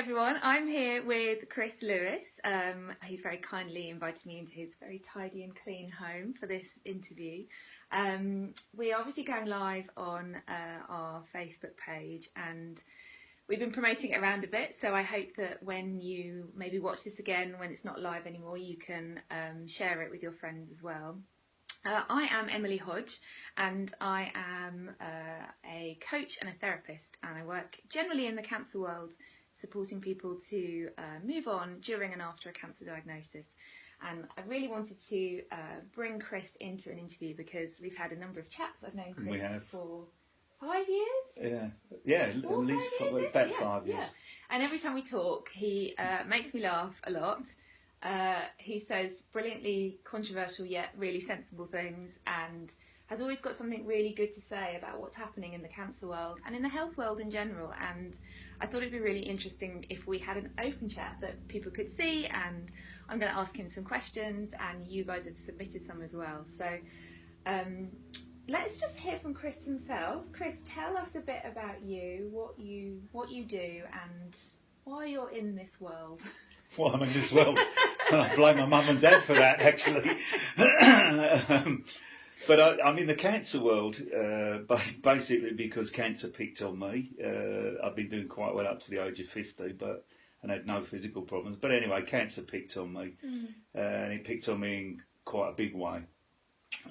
everyone, I'm here with Chris Lewis. He's very kindly invited me into his very tidy and clean home for this interview. We're obviously going live on our Facebook page, and we've been promoting it around a bit, so I hope that when you maybe watch this again when it's not live anymore, you can share it with your friends as well. I am Emily Hodge, and I am a coach and a therapist, and I work generally in the cancer world, supporting people to move on during and after a cancer diagnosis. And I really wanted to bring Chris into an interview because we've had a number of chats. I've known Chris for 5 years? Yeah, at least about 5 years. Yeah. And every time we talk, he makes me laugh a lot. He says brilliantly controversial yet really sensible things, and has always got something really good to say about what's happening in the cancer world and in the health world in general. And I thought it'd be really interesting if we had an open chat that people could see, and I'm going to ask him some questions, and you guys have submitted some as well. So let's just hear from Chris himself. Chris, tell us a bit about you, what you do, and why you're in this world. Well, I'm in this world. I blame my mum and dad for that, actually. But I'm in the cancer world basically because cancer picked on me. I've been doing quite well up to the age of 50, and had no physical problems. But anyway, cancer picked on me, and it picked on me in quite a big way.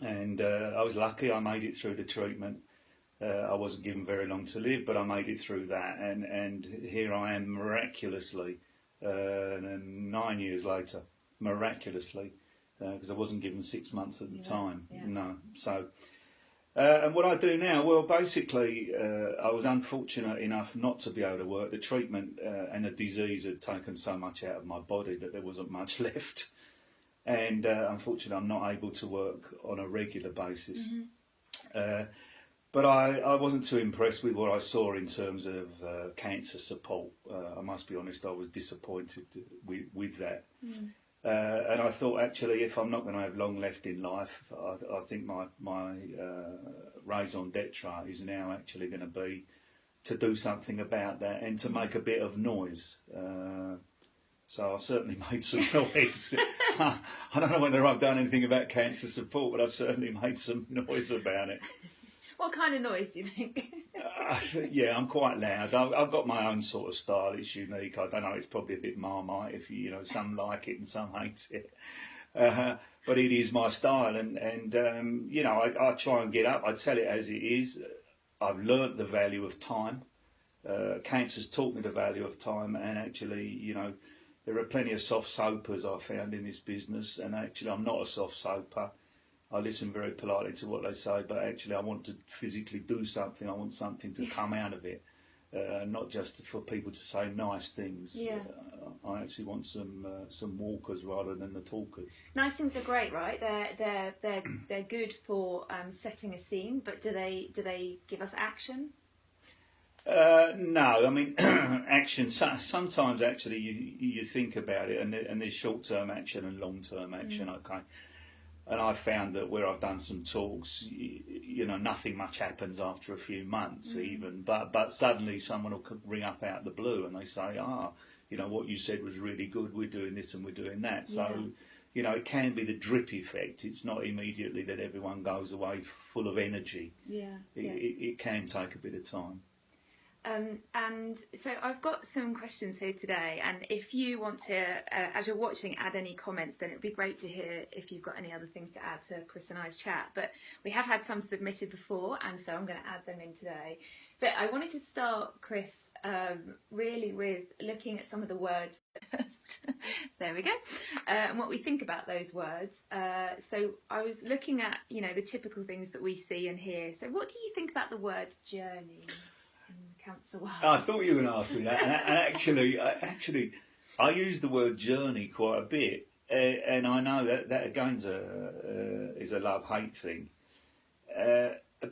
And I was lucky. I made it through the treatment. I wasn't given very long to live, but I made it through that. And here I am miraculously, 9 years later, miraculously, because I wasn't given 6 months at the time. Yeah. No. So, and what I do now, well, basically, I was unfortunate enough not to be able to work. The treatment and the disease had taken so much out of my body that there wasn't much left. And unfortunately, I'm not able to work on a regular basis. But I wasn't too impressed with what I saw in terms of cancer support. I must be honest, I was disappointed with that. And I thought, actually, if I'm not going to have long left in life, I think my raison d'etre is now actually going to be to do something about that and to make a bit of noise. So I've certainly made some noise. I don't know whether I've done anything about cancer support, but I've certainly made some noise about it. What kind of noise do you think? Yeah, I'm quite loud. I've got my own sort of style. It's unique. I don't know. It's probably a bit Marmite. If some like it and some hate it. But it is my style, and I try and get up. I tell it as it is. I've learnt the value of time. Cancer's taught me the value of time, and actually, there are plenty of soft soapers I found in this business, and actually, I'm not a soft soaper. I listen very politely to what they say, but actually I want to physically do something. I want something to come out of it, not just for people to say nice things. Yeah. I actually want some walkers rather than the talkers. Nice things are great, right? They're good for setting a scene, but do they give us action? No, I mean action. Sometimes actually you think about it, and there's short-term action and long-term action. Okay. And I found that where I've done some talks, nothing much happens after a few months even. But suddenly someone will ring up out of the blue and they say, what you said was really good. We're doing this and we're doing that. So, it can be the drip effect. It's not immediately that everyone goes away full of energy. Yeah. It can take a bit of time. And so I've got some questions here today, and if you want to, as you're watching, add any comments, then it'd be great to hear if you've got any other things to add to Chris and I's chat. But we have had some submitted before, and so I'm going to add them in today. But I wanted to start, Chris, really with looking at some of the words first. There we go. And what we think about those words. So I was looking at, the typical things that we see and hear. So what do you think about the word journey? Cancer world. I thought you were going to ask me that, and actually, I use the word journey quite a bit, and I know that again is a love-hate thing.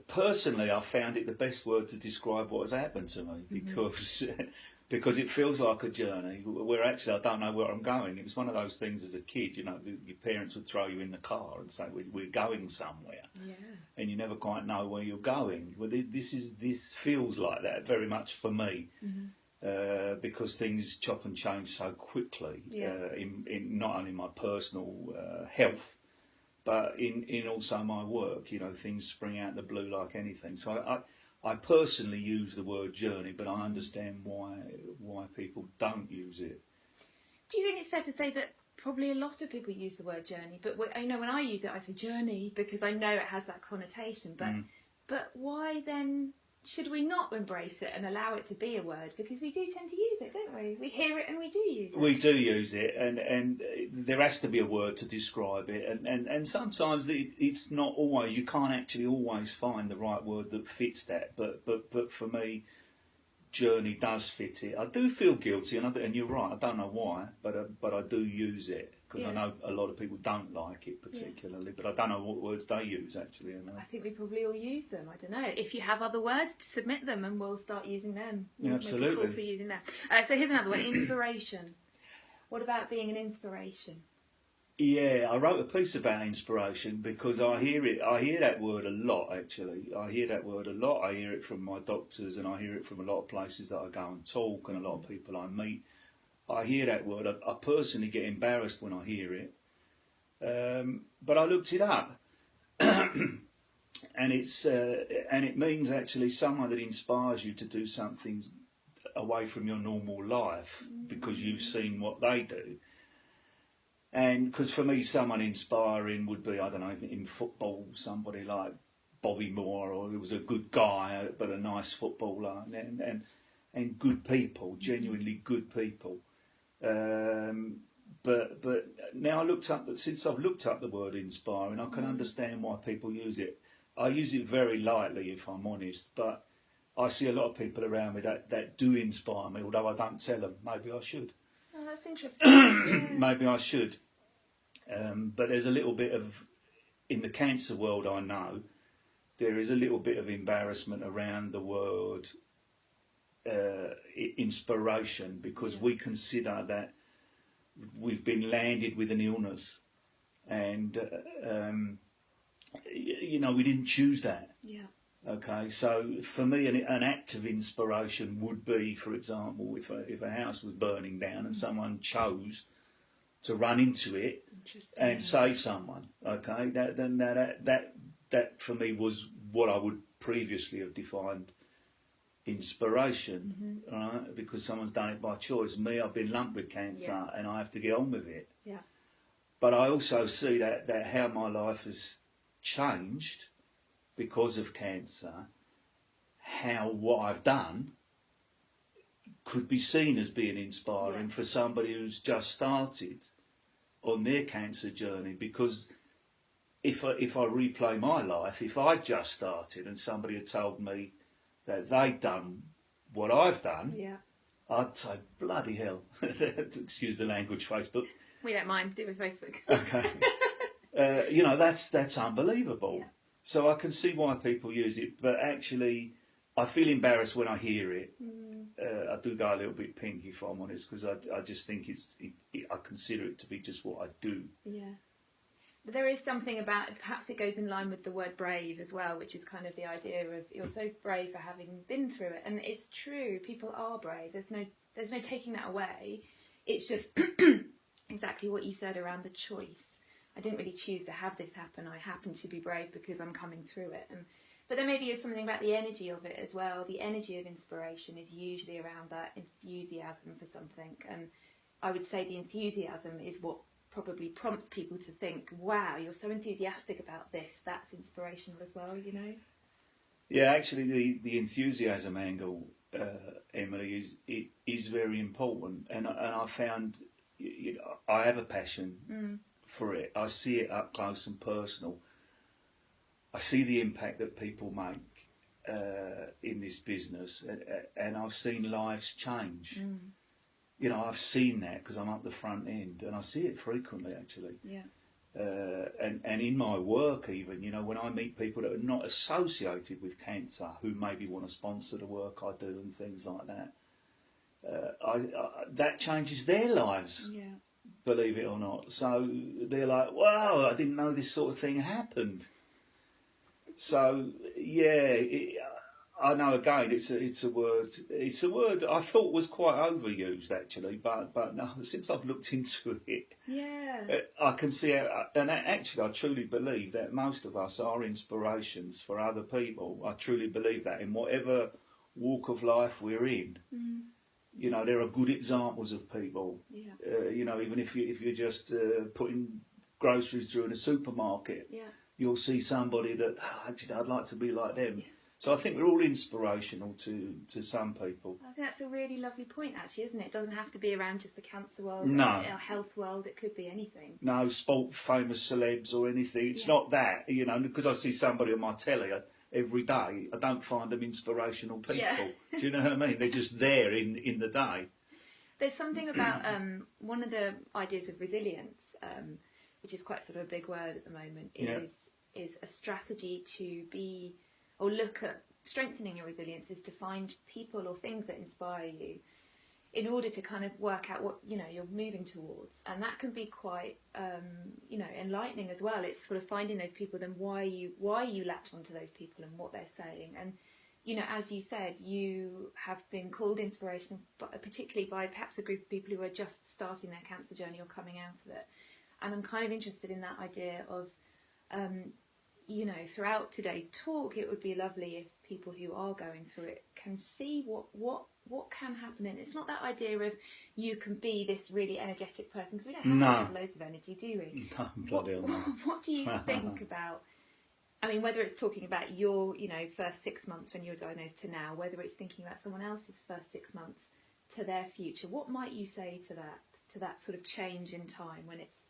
Personally, I found it the best word to describe what has happened to me because it feels like a journey where actually I don't know where I'm going. It was one of those things as a kid, your parents would throw you in the car and say, we're going somewhere. Yeah. And you never quite know where you're going. Well, this feels like that very much for me. because things chop and change so quickly. In not only my personal health, but in also my work. You know, things spring out of the blue like anything. So I personally use the word journey, but I understand why people don't use it. Do you think it's fair to say that probably a lot of people use the word journey, but I know when I use it, I say journey because I know it has that connotation. But why then should we not embrace it and allow it to be a word? Because we do tend to use it, don't we? We hear it and we do use it. We do use it, and there has to be a word to describe it. And sometimes it's not always. You can't actually always find the right word that fits that. But for me, journey does fit it. I do feel guilty, and you're right. I don't know why, but I do use it. Because I know a lot of people don't like it particularly, but I don't know what words they use actually. I think we probably all use them. I don't know. If you have other words, submit them and we'll start using them. Yeah, absolutely. We'll for using them. So here's another one: inspiration. What about being an inspiration? Yeah, I wrote a piece about inspiration because I hear that word a lot actually. I hear that word a lot. I hear it from my doctors and I hear it from a lot of places that I go and talk and a lot of people I meet. I hear that word. I personally get embarrassed when I hear it, but I looked it up, and it means actually someone that inspires you to do something away from your normal life because you've seen what they do. And because for me, someone inspiring would be, I don't know, in football, somebody like Bobby Moore, or he was a good guy but a nice footballer, and good people, genuinely good people. But now since I've looked up the word inspiring, I can understand why people use it. I use it very lightly, if I'm honest, but I see a lot of people around me that do inspire me, although I don't tell them. Maybe I should. Oh, that's interesting. Maybe I should. But there's a little bit of, in the cancer world, I know, there is a little bit of embarrassment around the word inspiration because we consider that we've been landed with an illness and we didn't choose that. Okay, so for me an act of inspiration would be, for example, if a house was burning down and someone chose to run into it and save someone, okay, that for me was what I would previously have defined inspiration, right? Because someone's done it by choice. Me, I've been lumped with cancer and I have to get on with it. But I also see that how my life has changed because of cancer, how what I've done could be seen as being inspiring for somebody who's just started on their cancer journey. Because if I replay my life, if I just started and somebody had told me that they'd done what I've done, I'd say, bloody hell. Excuse the language, Facebook. We don't mind, do it with Facebook. Okay. That's unbelievable. So I can see why people use it, but actually I feel embarrassed when I hear it. I do go a little bit pink, if I'm honest, because I just think I consider it to be just what I do. But there is something about, perhaps it goes in line with the word brave as well, which is kind of the idea of you're so brave for having been through it. And it's true, people are brave. There's no taking that away. It's just exactly what you said around the choice. I didn't really choose to have this happen. I happen to be brave because I'm coming through it. But there maybe is something about the energy of it as well. The energy of inspiration is usually around that enthusiasm for something. And I would say the enthusiasm is what probably prompts people to think, wow, you're so enthusiastic about this. That's inspirational as well, you know? Yeah, actually the enthusiasm angle, Emily, is very important. And I found, I have a passion for it. I see it up close and personal. I see the impact that people make in this business, and I've seen lives change. I've seen that because I'm up the front end, and I see it frequently, actually. And in my work, even, when I meet people that are not associated with cancer, who maybe want to sponsor the work I do and things like that, that changes their lives. Believe it or not. So they're like, wow, I didn't know this sort of thing happened. So, I know again it's a word I thought was quite overused actually, but no, since I've looked into it, Yeah. I can see it, and actually I truly believe that most of us are inspirations for other people. I truly believe that in whatever walk of life we're in. Mm. You know, there are good examples of people. Yeah. You know, even if you're just putting groceries through in a supermarket, Yeah. you'll see somebody that actually I'd like to be like them. Yeah. So I think we're all inspirational to some people. I think that's a really lovely point, actually, isn't it? It doesn't have to be around just the cancer world, No. Or health world. It could be anything. No, sport, famous celebs or anything. It's not that, you know, because I see somebody on my telly every day, I don't find them inspirational people. Yeah. Do you know what I mean? They're just there in the day. There's something about one of the ideas of resilience, which is quite sort of a big word at the moment, is a strategy to be, or look at strengthening your resilience, is to find people or things that inspire you in order to kind of work out what, you know, you're moving towards. And that can be quite, you know, enlightening as well. It's sort of finding those people, then why you latch onto those people and what they're saying. And, you know, as you said, you have been called inspirational, particularly by perhaps a group of people who are just starting their cancer journey or coming out of it. And I'm kind of interested in that idea of, you know, throughout today's talk, it would be lovely if people who are going through it can see what can happen. And it's not that idea of you can be this really energetic person, because we don't have to have loads of energy, do we? No, bloody hell, no. What do you think about, I mean, whether it's talking about your, you know, first 6 months when you were diagnosed to now, whether it's thinking about someone else's first 6 months to their future, what might you say to that sort of change in time when it's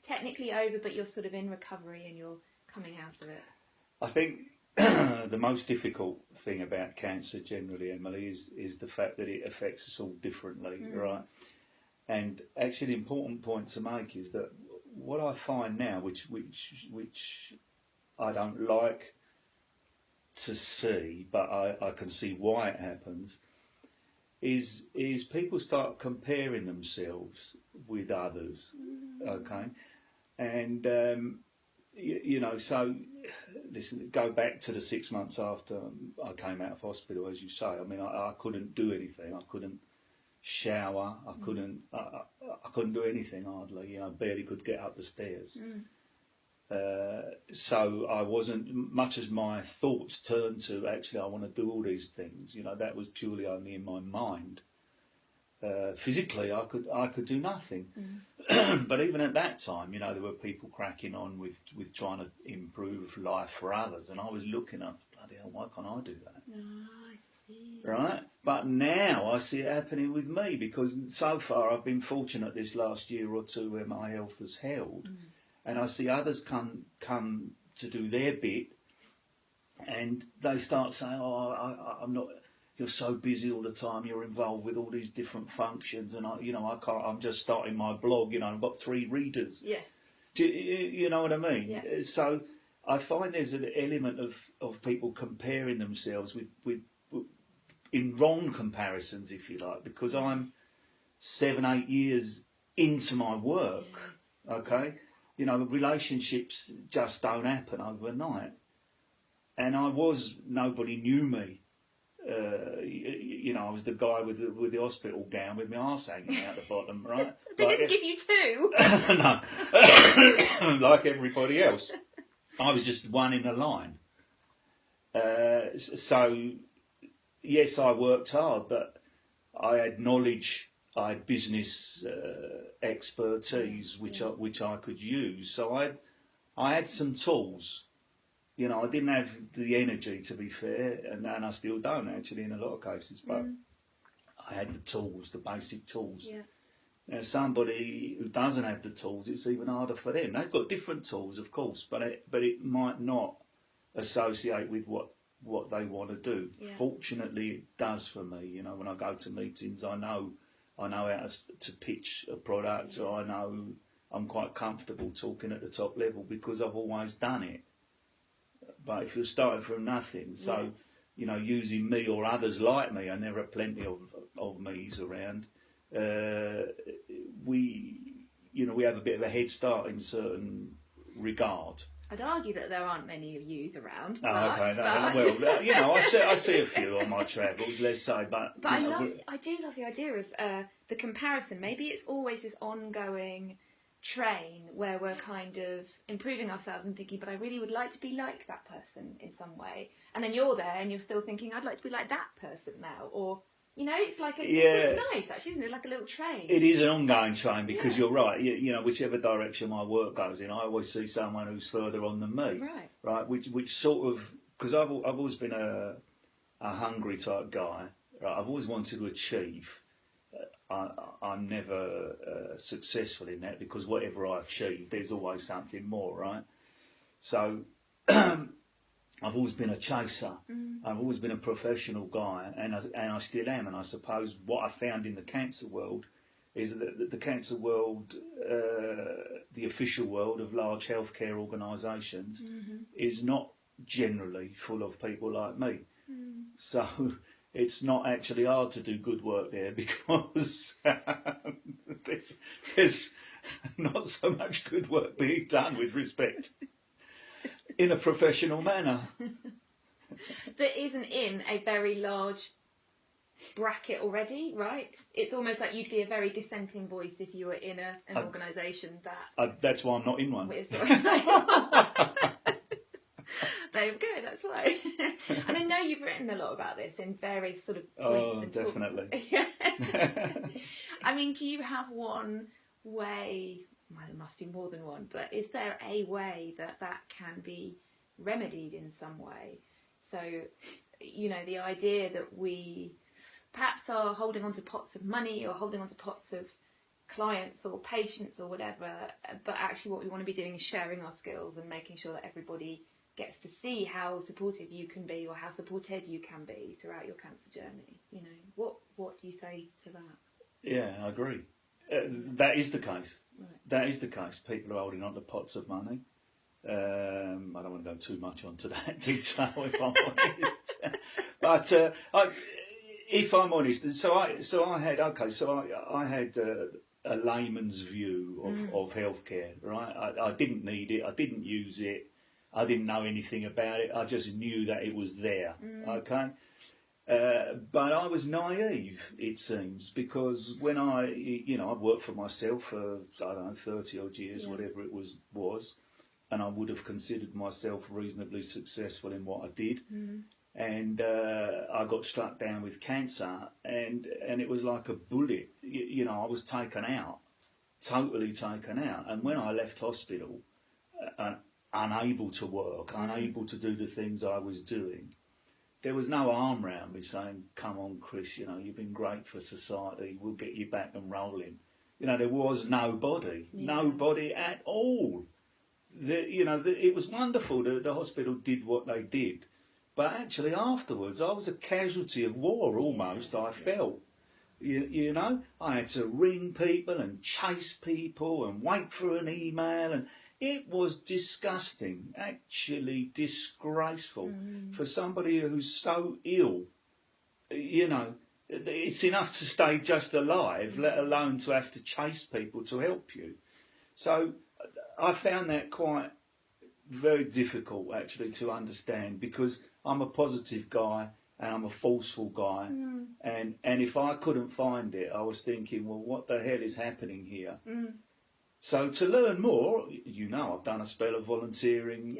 technically over, but you're sort of in recovery and you're coming out of it? I think the most difficult thing about cancer generally, Emily, is the fact that it affects us all differently, right? And actually the important point to make is that what I find now, which I don't like to see, but I can see why it happens, is people start comparing themselves with others, okay? And you know, so listen, go back to the 6 months after I came out of hospital, as you say. I mean, I couldn't do anything. I couldn't shower. I couldn't do anything hardly. You know, I barely could get up the stairs. So I wasn't, much as my thoughts turned to actually I want to do all these things. You know, that was purely only in my mind. Physically, I could do nothing. But even at that time, you know, there were people cracking on with trying to improve life for others, and I was looking at, bloody hell, why can't I do that? I see. Right? But now I see it happening with me, because so far I've been fortunate this last year or two where my health has held, and I see others come to do their bit, and they start saying, oh, I'm not... You're so busy all the time. You're involved with all these different functions, and I can't. I'm just starting my blog. You know, I've got 3 readers. Yeah. Do you know what I mean? Yeah. So I find there's an element of people comparing themselves with in wrong comparisons, if you like, because I'm 7-8 years into my work. Yes. Okay, you know, relationships just don't happen overnight, and nobody knew me. You know, I was the guy with the hospital gown with my arse hanging out the bottom, right? They didn't give you 2. No, like everybody else. I was just one in a line. So, yes, I worked hard, but I had knowledge, I had business expertise, which I could use. So I had some tools. You know, I didn't have the energy, to be fair, and I still don't actually in a lot of cases, but I had the tools, the basic tools. Yeah. Now, somebody who doesn't have the tools, it's even harder for them. They've got different tools, of course, but it might not associate with what they want to do. Yeah. Fortunately, it does for me. You know, when I go to meetings, I know how to pitch a product, or I know I'm quite comfortable talking at the top level because I've always done it. But if you're starting from nothing, so, you know, using me or others like me, and there are plenty of me's around, we have a bit of a head start in certain regard. I'd argue that there aren't many of yous around. Oh, okay. But Well, you know, I see a few on my travels, let's say, but I do love the idea of the comparison. Maybe it's always this ongoing train where we're kind of improving ourselves and thinking, but I really would like to be like that person in some way. And then you're there and you're still thinking, I'd like to be like that person now. Or, you know, it's like it's sort of nice, actually, isn't it? Like a little train. It is an ongoing train because you're right. You know, whichever direction my work goes in, I always see someone who's further on than me. Right. Right. Which sort of, because I've always been a hungry type guy. Right. I've always wanted to achieve. I'm never successful in that because whatever I achieve, there's always something more, right? So I've always been a chaser. I've always been a professional guy, and I still am. And I suppose what I found in the cancer world is that the cancer world, the official world of large healthcare organisations, is not generally full of people like me. So it's not actually hard to do good work there because there's not so much good work being done with respect in a professional manner. That isn't in a very large bracket already, right? It's almost like you'd be a very dissenting voice if you were in an organisation that... that's why I'm not in one. There we go, that's why. And I know you've written a lot about this in various sort of points and definitely. Talks. Yeah. I mean, do you have one way, well, there must be more than one, but is there a way that can be remedied in some way? So, you know, the idea that we perhaps are holding on to pots of money or holding on to pots of clients or patients or whatever, but actually what we want to be doing is sharing our skills and making sure that everybody gets to see how supportive you can be or how supported you can be throughout your cancer journey. You know, what do you say to that? Yeah, I agree. That is the case. Right. That is the case. People are holding on to pots of money. I don't want to go too much onto that detail if I'm honest. But if I'm honest, I had a layman's view of healthcare. Right, I didn't need it. I didn't use it. I didn't know anything about it. I just knew that it was there. Okay. But I was naive, it seems, because when I've worked for myself for, I don't know, 30 odd years, whatever it was, and I would have considered myself reasonably successful in what I did. And I got struck down with cancer, and it was like a bullet. You know, I was taken out, totally taken out. And when I left hospital, unable to work, unable to do the things I was doing, there was no arm round me saying, come on, Chris, you know, you've been great for society, we'll get you back and rolling. You know, there was nobody at all. It was wonderful that the hospital did what they did. But actually afterwards, I was a casualty of war almost, I felt. You know, I had to ring people and chase people and wait for an email, and it was disgusting, actually disgraceful for somebody who's so ill. You know, it's enough to stay just alive, let alone to have to chase people to help you. So I found that quite very difficult actually to understand, because I'm a positive guy and I'm a forceful guy, and if I couldn't find it, I was thinking, well, what the hell is happening here? So to learn more, you know, I've done a spell of volunteering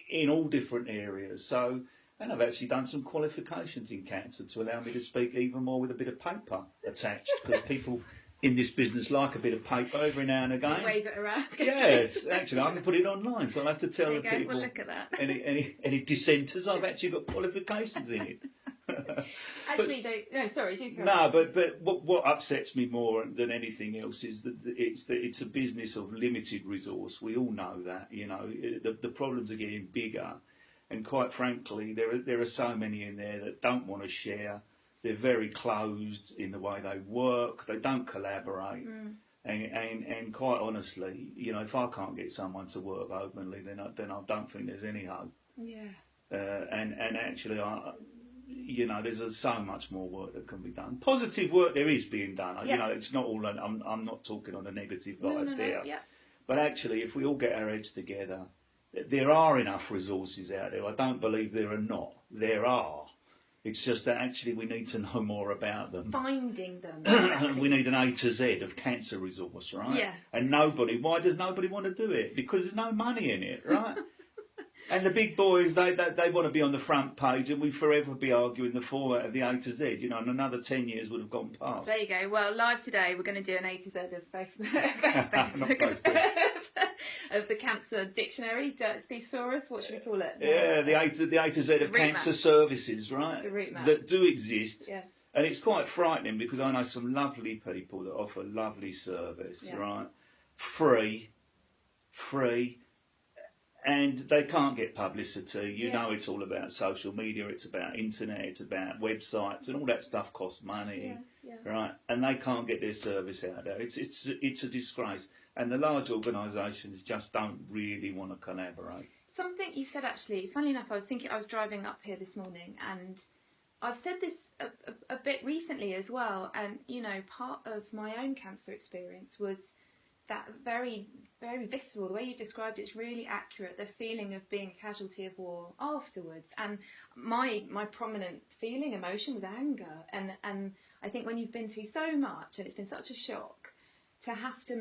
in all different areas. So, and I've actually done some qualifications in cancer to allow me to speak even more with a bit of paper attached, because people in this business like a bit of paper every now and again. Wave it around. Yes, actually, I can put it online, so I'll have to tell the people. Well, look at that. Any dissenters, I've actually got qualifications in it. Actually, no, sorry. No, but what upsets me more than anything else is that it's a business of limited resource. We all know that. You know, the problems are getting bigger, and quite frankly, there are so many in there that don't want to share. They're very closed in the way they work. They don't collaborate. And quite honestly, you know, if I can't get someone to work openly, then I don't think there's any hope. Yeah. And actually, you know, there's so much more work that can be done. Positive work there is being done. You know, it's not all. I'm not talking on a negative vibe there. Yeah. But actually, if we all get our heads together there are enough resources out there. I don't believe there are not. There are. It's just that actually we need to know more about them. Finding them. Exactly. We need an A to Z of cancer resource, right? Yeah. And why does nobody want to do it? Because there's no money in it, right? And the big boys, they want to be on the front page, and we forever be arguing the format of the A to Z, and another 10 years would have gone past. There you go. Well, live today, we're going to do an A to Z of Facebook, Not Facebook. of the cancer dictionary, Thesaurus, what should we call it? Yeah, the A to Z of cancer services, right? The route map. That do exist. Yeah. And it's quite frightening because I know some lovely people that offer lovely service, right? Free. And they can't get publicity. You know, it's all about social media, it's about internet, it's about websites, and all that stuff costs money, right? And they can't get their service out there. It's a disgrace. And the large organisations just don't really want to collaborate. Something you said actually, funnily enough, I was driving up here this morning, and I've said this a bit recently as well. And part of my own cancer experience was that very, very visceral. The way you described it's really accurate. The feeling of being a casualty of war afterwards, and my prominent feeling, emotion was anger. And I think when you've been through so much and it's been such a shock, to have to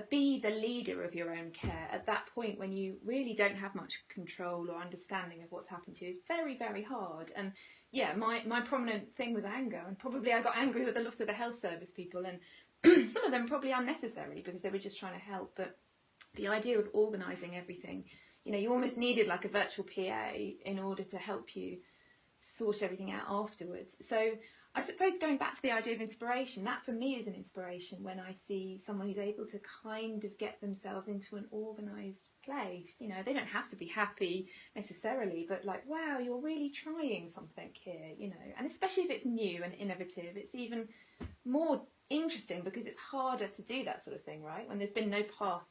be the leader of your own care at that point when you really don't have much control or understanding of what's happened to you is very, very hard. And yeah, my prominent thing was anger, and probably I got angry with a lot of the health service people, and some of them probably unnecessary because they were just trying to help. But the idea of organising everything, you almost needed like a virtual PA in order to help you sort everything out afterwards. So I suppose going back to the idea of inspiration, that for me is an inspiration when I see someone who's able to kind of get themselves into an organised place. They don't have to be happy necessarily, but like, wow, you're really trying something here, and especially if it's new and innovative, it's even more interesting because it's harder to do that sort of thing, right? When there's been no path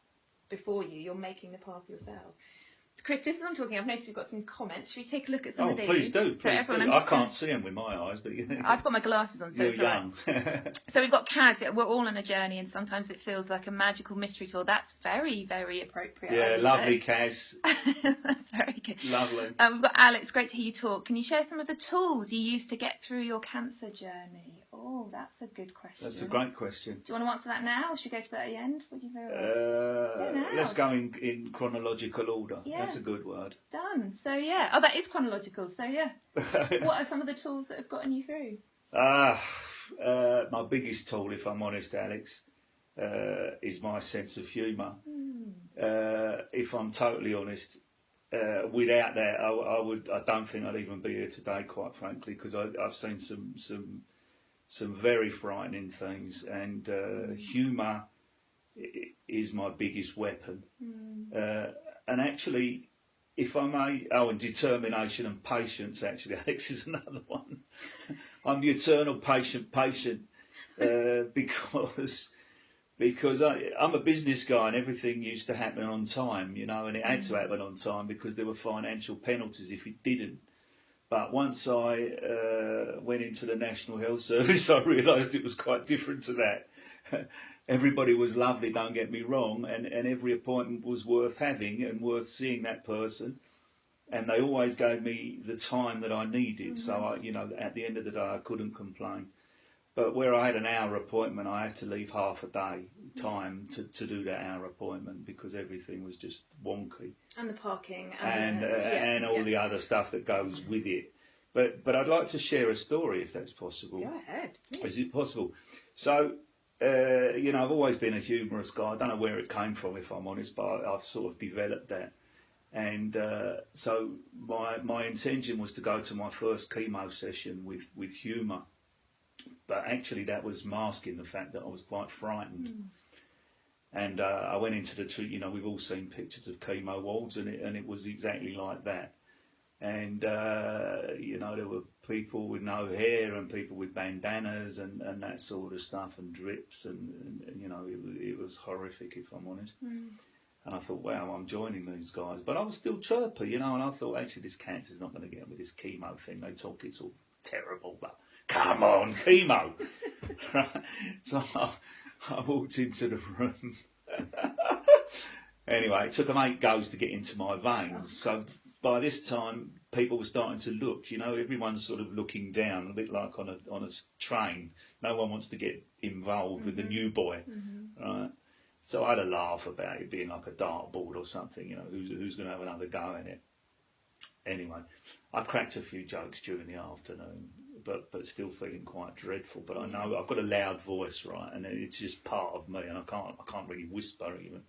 before you, you're making the path yourself. Chris, just as I'm talking, I've noticed we've got some comments. Should we take a look at some of these? Please do. Please do. I can't see them with my eyes, but I've got my glasses on, so you're it's young. Right. So we've got Kaz. We're all on a journey, and sometimes it feels like a magical mystery tour. That's very, very appropriate. Yeah, lovely, Kaz. That's very good. Lovely. We've got Alex. Great to hear you talk. Can you share some of the tools you used to get through your cancer journey? Oh, that's a good question. That's a great question. Do you want to answer that now, or should we go to that at the end? What do you feel? Let's go in chronological order. Yeah. That's a good word. Done. So yeah. Oh, that is chronological. So yeah. What are some of the tools that have gotten you through? My biggest tool, if I'm honest, Alex, is my sense of humour. If I'm totally honest, without that, I don't think I'd even be here today, quite frankly, because I've seen some very frightening things, and humour is my biggest weapon. And actually, if I may, and determination and patience, actually, Alex, is another one. I'm the eternal patient, because I'm a business guy and everything used to happen on time, and it had to happen on time because there were financial penalties if it didn't. But once I went into the National Health Service, I realised it was quite different to that. Everybody was lovely, don't get me wrong, and every appointment was worth having and worth seeing that person. And they always gave me the time that I needed. So, at the end of the day, I couldn't complain. But where I had an hour appointment, I had to leave half a day time to do that hour appointment because everything was just wonky. And the parking. And all the other stuff that goes with it. But I'd like to share a story, if that's possible. Go ahead, please. Is it possible? So, I've always been a humorous guy. I don't know where it came from, if I'm honest, but I've sort of developed that. And so my intention was to go to my first chemo session with humour. But actually that was masking the fact that I was quite frightened. And I went into the we've all seen pictures of chemo wards, and it was exactly like that. And, there were people with no hair and people with bandanas and that sort of stuff and drips and it was horrific, if I'm honest. And I thought, wow, I'm joining these guys. But I was still chirpy, and I thought, actually, this cancer's not going to get me, this chemo thing. They talk it's all terrible, but come on, chemo. Right? So I walked into the room Anyway, it took them 8 goes to get into my veins. So by this time, people were starting to look. You know, everyone's sort of looking down, a bit like on a train. No one wants to get involved with the new boy, right? So I had a laugh about it being like a dartboard or something. You know, who's going to have another go in it? Anyway, I cracked a few jokes during the afternoon, but still feeling quite dreadful. But I know I've got a loud voice, right, and it's just part of me, and I can't really whisper even.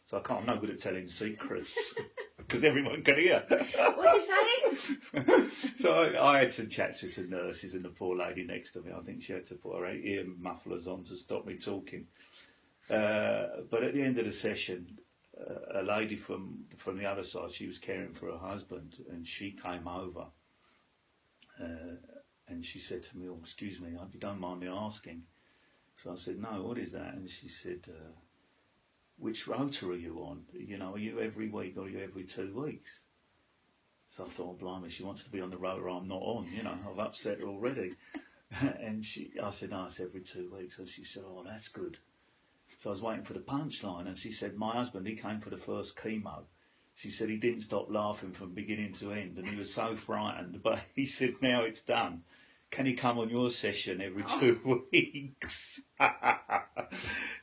So I'm no good at telling secrets because everyone can hear. What'd you say? So I had some chats with some nurses and the poor lady next to me. I think she had to put her ear mufflers on to stop me talking. But at the end of the session, a lady from the other side, she was caring for her husband, and she came over and she said to me, "Oh, excuse me, I hope you don't mind me asking." So I said, "No, what is that?" And she said, "Which rota are you on? You know, are you every week or are you every 2 weeks?" So I thought, oh, blimey, she wants to be on the rota I'm not on. You know, I've upset her already. And I said, "No, it's every 2 weeks." And she said, "Oh, that's good." So I was waiting for the punchline, and she said, "My husband, he came for the first chemo." She said he didn't stop laughing from beginning to end, and he was so frightened. But he said, "Now it's done. Can he come on your session every 2 weeks?"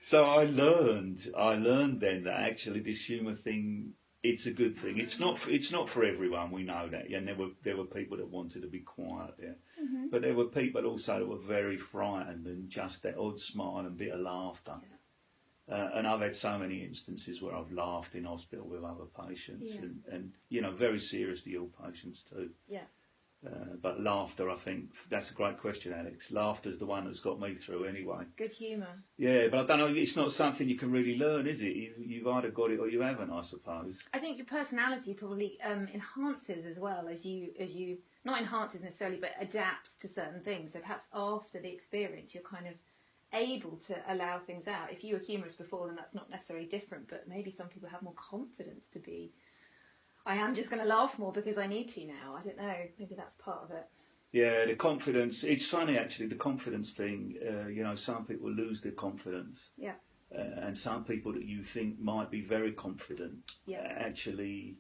So I learned then that actually this humour thing, it's a good thing. It's not for everyone. We know that. Yeah, and there were people that wanted to be quiet there, but there were people also that were very frightened, and just that odd smile and bit of laughter. Yeah. And I've had so many instances where I've laughed in hospital with other patients, and you know, very seriously ill patients too. Yeah. But laughter, I think, that's a great question, Alex. Laughter's the one that's got me through anyway. Good humour. Yeah, but I don't know, it's not something you can really learn, is it? You've either got it or you haven't, I suppose. I think your personality probably enhances as well as you not enhances necessarily, but adapts to certain things. So perhaps after the experience, you're kind of able to allow things out. If you were humorous before, then that's not necessarily different, but maybe some people have more confidence to be, I am just going to laugh more because I need to now. I don't know, maybe that's part of it. Yeah, the confidence, it's funny actually, the confidence thing, you know, some people lose their confidence. Yeah. And some people that you think might be very confident, actually,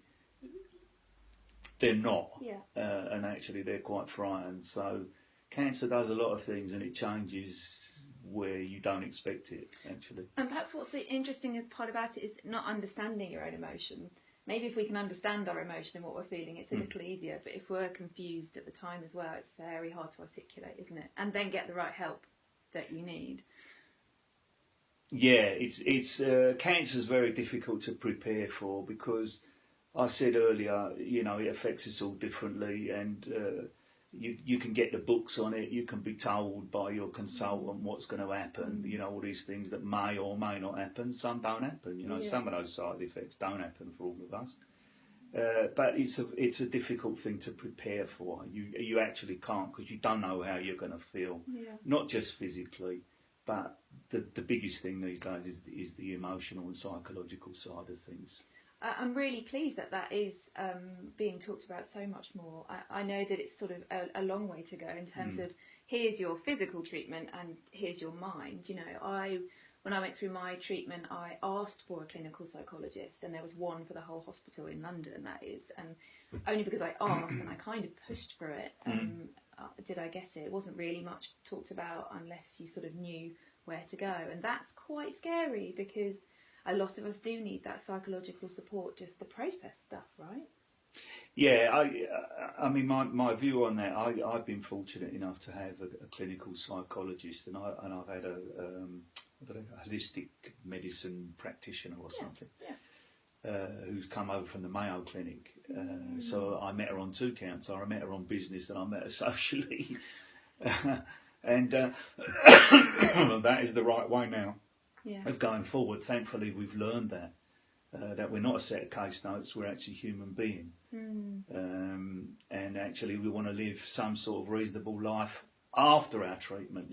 they're not. Yeah. And actually they're quite frightened. So cancer does a lot of things, and it changes where you don't expect it, actually. And perhaps what's the interesting part about it is not understanding your own emotion. Maybe if we can understand our emotion and what we're feeling, it's a little easier. But if we're confused at the time as well, it's very hard to articulate, isn't it? And then get the right help that you need. Yeah, it's cancer's very difficult to prepare for, because I said earlier, you know, it affects us all differently, and you can get the books on it. You can be told by your consultant what's going to happen. You know, all these things that may or may not happen. Some don't happen. You know, some of those side effects don't happen for all of us. But it's a difficult thing to prepare for. You actually can't, because you don't know how you're going to feel. Yeah. Not just physically, but the biggest thing these days is the emotional and psychological side of things. I'm really pleased that is being talked about so much more. I know that it's sort of a long way to go in terms of here's your physical treatment and here's your mind. You know, when I went through my treatment, I asked for a clinical psychologist, and there was one for the whole hospital in London, that is, and only because I asked and I kind of pushed for it, did I get it. It wasn't really much talked about unless you sort of knew where to go, and that's quite scary, because a lot of us do need that psychological support just to process stuff, right? Yeah, I mean, my view on that, I've been fortunate enough to have a clinical psychologist, and I've had a holistic medicine practitioner or something, who's come over from the Mayo Clinic. So I met her on 2 counts. I met her on business, and I met her socially, and that is the right way now. Of going forward. Thankfully, we've learned that we're not a set of case notes, we're actually human beings. And actually we want to live some sort of reasonable life after our treatment.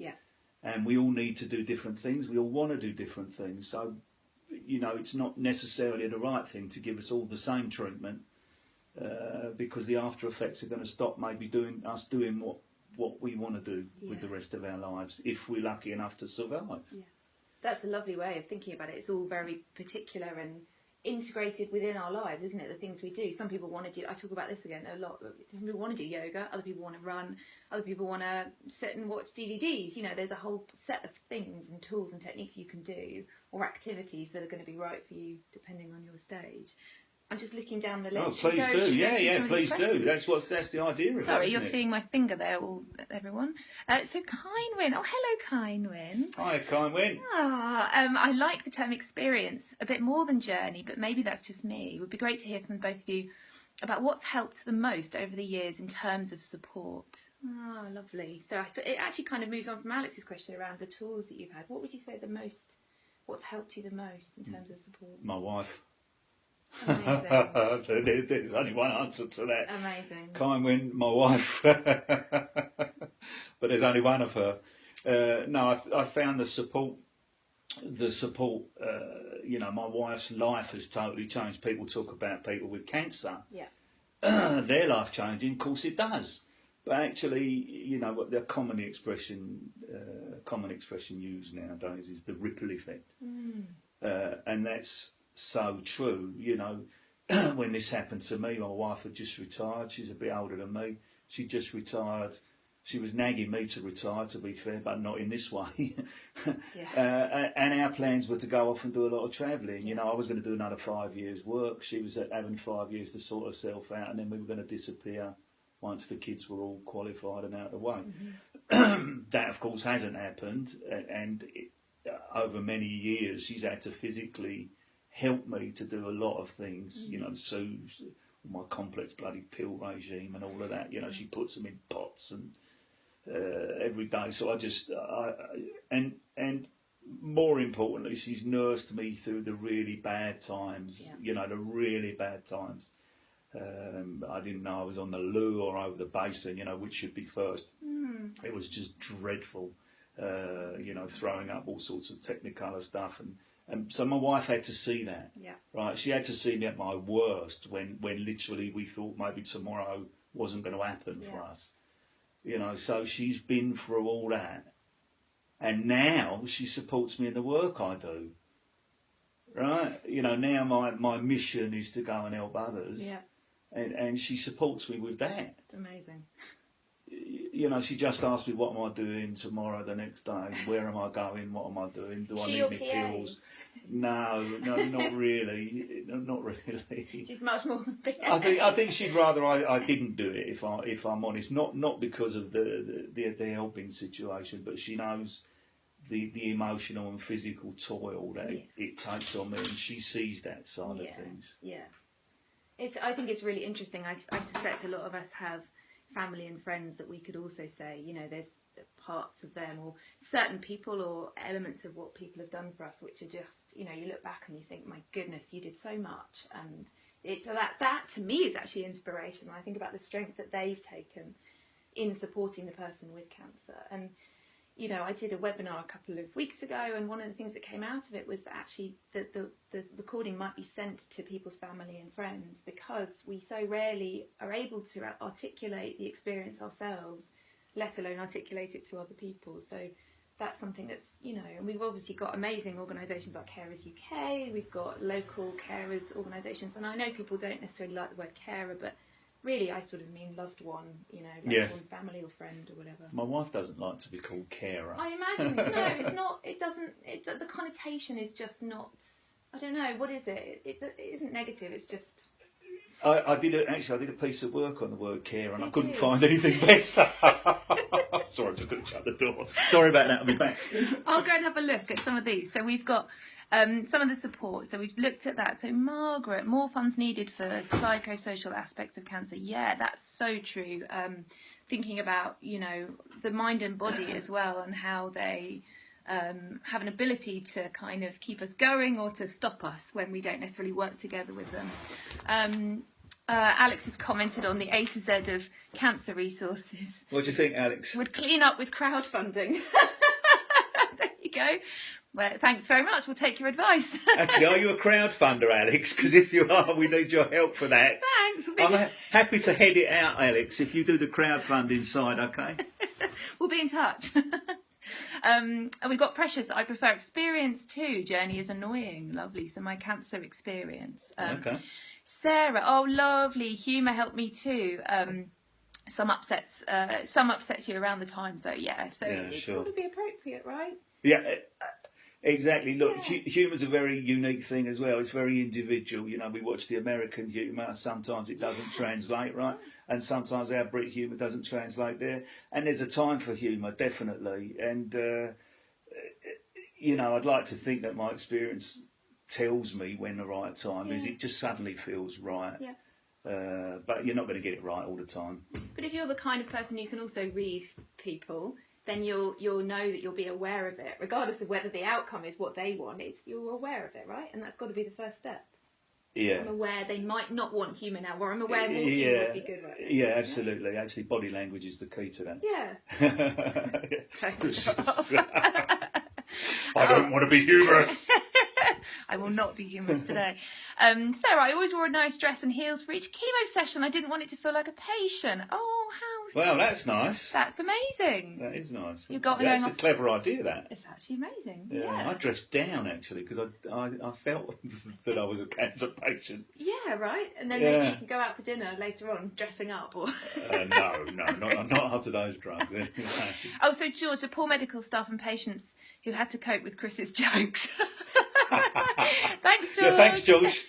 And we all need to do different things, we all want to do different things. So, you know, it's not necessarily the right thing to give us all the same treatment, because the after effects are going to stop maybe doing what we want to do with the rest of our lives, if we're lucky enough to survive. That's a lovely way of thinking about it. It's all very particular, and integrated within our lives, isn't it? The things we do. Some people want to do, I talk about this again a lot, some people want to do yoga, other people want to run, other people want to sit and watch DVDs. You know, there's a whole set of things and tools and techniques you can do, or activities that are going to be right for you depending on your stage. I'm just looking down the list. Oh, please do. Yeah, please do. That's the idea of it. Sorry, you're seeing my finger there, everyone. So Kynwyn. Oh, hello, Kynwyn. Hi, Kynwyn. I like the term experience a bit more than journey, but maybe that's just me. It would be great to hear from both of you about what's helped the most over the years in terms of support. Ah, lovely. So it actually kind of moves on from Alex's question around the tools that you've had. What would you say what's helped you the most in terms of support? My wife. Amazing. There's only one answer to that. Amazing. Kynwyn, my wife. But there's only one of her. No, I found the support, you know, my wife's life has totally changed. People talk about people with cancer. Yeah. Their life changing, of course it does. But actually, you know, what the common expression used nowadays is the ripple effect. And that's so true. You know, when this happened to me, my wife had just retired. She's a bit older than me. She just retired. She was nagging me to retire, to be fair, but not in this way. And our plans were to go off and do a lot of travelling. You know, I was going to do another 5 years' work. She was having 5 years to sort herself out, and then we were going to disappear once the kids were all qualified and out of the way. That, of course, hasn't happened. And over many years, she's had to physically help me to do a lot of things, you know, soothe my complex bloody pill regime and all of that. You know, she puts them in pots and every day. So and more importantly, she's nursed me through the really bad times. You know, the really bad times. I didn't know I was on the loo or over the basin, you know, which should be first. It was just dreadful, you know, throwing up all sorts of technicolor stuff. And so my wife had to see that, right? She had to see me at my worst when literally we thought maybe tomorrow wasn't going to happen for us. You know, so she's been through all that. And now she supports me in the work I do, right? You know, now my mission is to go and help others. And she supports me with that. It's amazing. You know, she just asked me, what am I doing tomorrow, the next day? Where am I going? What am I doing? Do I need any pills? No, not really. Not really. She's much more than PA. I think she'd rather I didn't do it, if I'm honest. Not because of the helping situation, but she knows the emotional and physical toil that it takes on me, and she sees that side of things. Yeah. I think it's really interesting. I suspect a lot of us have family and friends that we could also say, you know, there's parts of them or certain people or elements of what people have done for us which are just, you know, you look back and you think, my goodness, you did so much. And it's that to me is actually inspirational. I think about the strength that they've taken in supporting the person with cancer. And you know, I did a webinar a couple of weeks ago, and one of the things that came out of it was that actually the recording might be sent to people's family and friends, because we so rarely are able to articulate the experience ourselves, let alone articulate it to other people. So that's something that's, you know, and we've obviously got amazing organisations like Carers UK, we've got local carers organisations, and I know people don't necessarily like the word carer, but really, I sort of mean loved one, you know, loved one, family or friend or whatever. My wife doesn't like to be called carer. I imagine. No, it's not. It doesn't. The connotation is just not. I don't know. What is it? It isn't negative. It's just. I did a piece of work on the word carer, and I couldn't find anything better. Sorry, I just couldn't shut the door. Sorry about that. I'll be back. I'll go and have a look at some of these. So we've got some of the support. So we've looked at that. So Margaret, more funds needed for psychosocial aspects of cancer. Yeah, that's so true. Thinking about, you know, the mind and body as well, and how they have an ability to kind of keep us going or to stop us when we don't necessarily work together with them. Alex has commented on the A to Z of cancer resources. What do you think, Alex? Would clean up with crowdfunding. There you go. Well, thanks very much. We'll take your advice. Actually, are you a crowdfunder, Alex? Because if you are, we need your help for that. Thanks. I'm happy to head it out, Alex, if you do the crowdfunding side, okay? We'll be in touch. And we've got Precious. I prefer experience too. Journey is annoying. Lovely. So my cancer experience. Okay. Sarah. Oh, lovely. Humour helped me too. Some upsets you around the times though. Yeah. So it's got to be appropriate, right? Yeah. Exactly. Look, Yeah. humour's a very unique thing as well. It's very individual. You know, we watch the American humour. Sometimes it doesn't translate right, and sometimes our Brit humour doesn't translate there. And there's a time for humour, definitely. And you know, I'd like to think that my experience tells me when the right time is. It just suddenly feels right. Yeah. But you're not going to get it right all the time. But if you're the kind of person who can also read people, then you'll know that you'll be aware of it, regardless of whether the outcome is what they want. You're aware of it, right? And that's got to be the first step. Yeah. I'm aware they might not want humour now, or I'm aware more humour would be good right now. Yeah, absolutely. Yeah. Actually, body language is the key to that. Yeah. Thanks. I don't want to be humorous. I will not be humorous today. Sarah, I always wore a nice dress and heels for each chemo session. I didn't want it to feel like a patient. Oh, how Well, that's nice. That's amazing. That is nice. That's a clever idea, that. It's actually amazing. Yeah. I dressed down, actually, because I felt that I was a cancer patient. Yeah, right? And then maybe you can go out for dinner later on dressing up. Or No, not after those drugs. Oh, so George, the poor medical staff and patients who had to cope with Chris's jokes. Thanks, George. Yeah, thanks, George.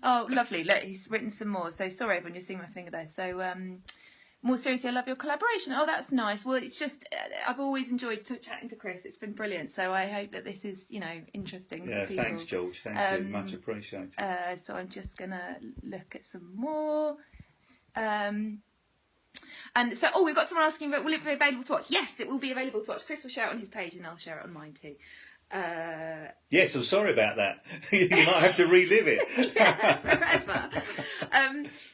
Oh, lovely. Look, he's written some more. So sorry, everyone, you're seeing my finger there. So more seriously, I love your collaboration. Oh, that's nice. Well, it's just, I've always enjoyed chatting to Chris. It's been brilliant. So I hope that this is, interesting for people. Thanks, George. Thank you. Much appreciated. So I'm just going to look at some more. And so, we've got someone asking, will it be available to watch? Yes, it will be available to watch. Chris will share it on his page and I'll share it on mine too. Yes, I'm sorry about that. You might have to relive it. Yeah, forever.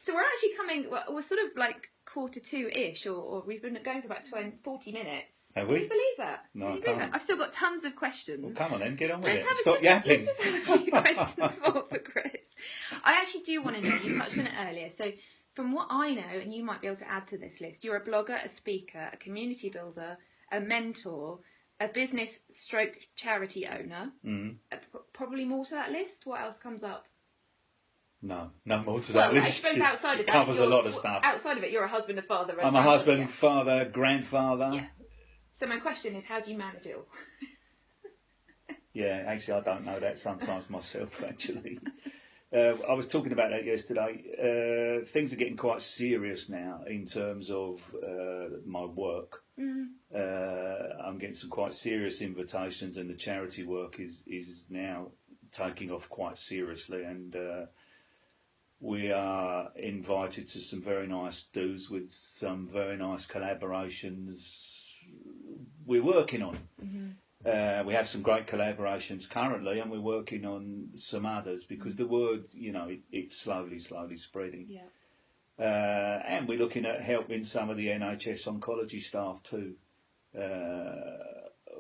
So we're actually coming, we're sort of like 1:45-ish, or we've been going for about 40 minutes. Have we? Can you believe that? No, I Can you believe can't. that? I've still got tons of questions. Well, come on then, get on with it. Let's Stop yapping. Let's just have a few questions for Chris. I actually do want to know, you touched on it earlier, so from what I know, and you might be able to add to this list, you're a blogger, a speaker, a community builder, a mentor, a business stroke charity owner. Probably more to that list. What else comes up? No more to that list. I suppose outside of that, covers a lot of stuff. Outside of it, you're a husband, a father. I'm a husband, father, grandfather. Yeah. So my question is, how do you manage it all? Yeah, actually, I don't know that sometimes myself, actually. I was talking about that yesterday. Things are getting quite serious now in terms of my work. I'm getting some quite serious invitations, and the charity work is now taking off quite seriously, and we are invited to some very nice do's with some very nice collaborations we're working on. We have some great collaborations currently, and we're working on some others because the word, it's slowly spreading. Yeah. And we're looking at helping some of the NHS oncology staff too,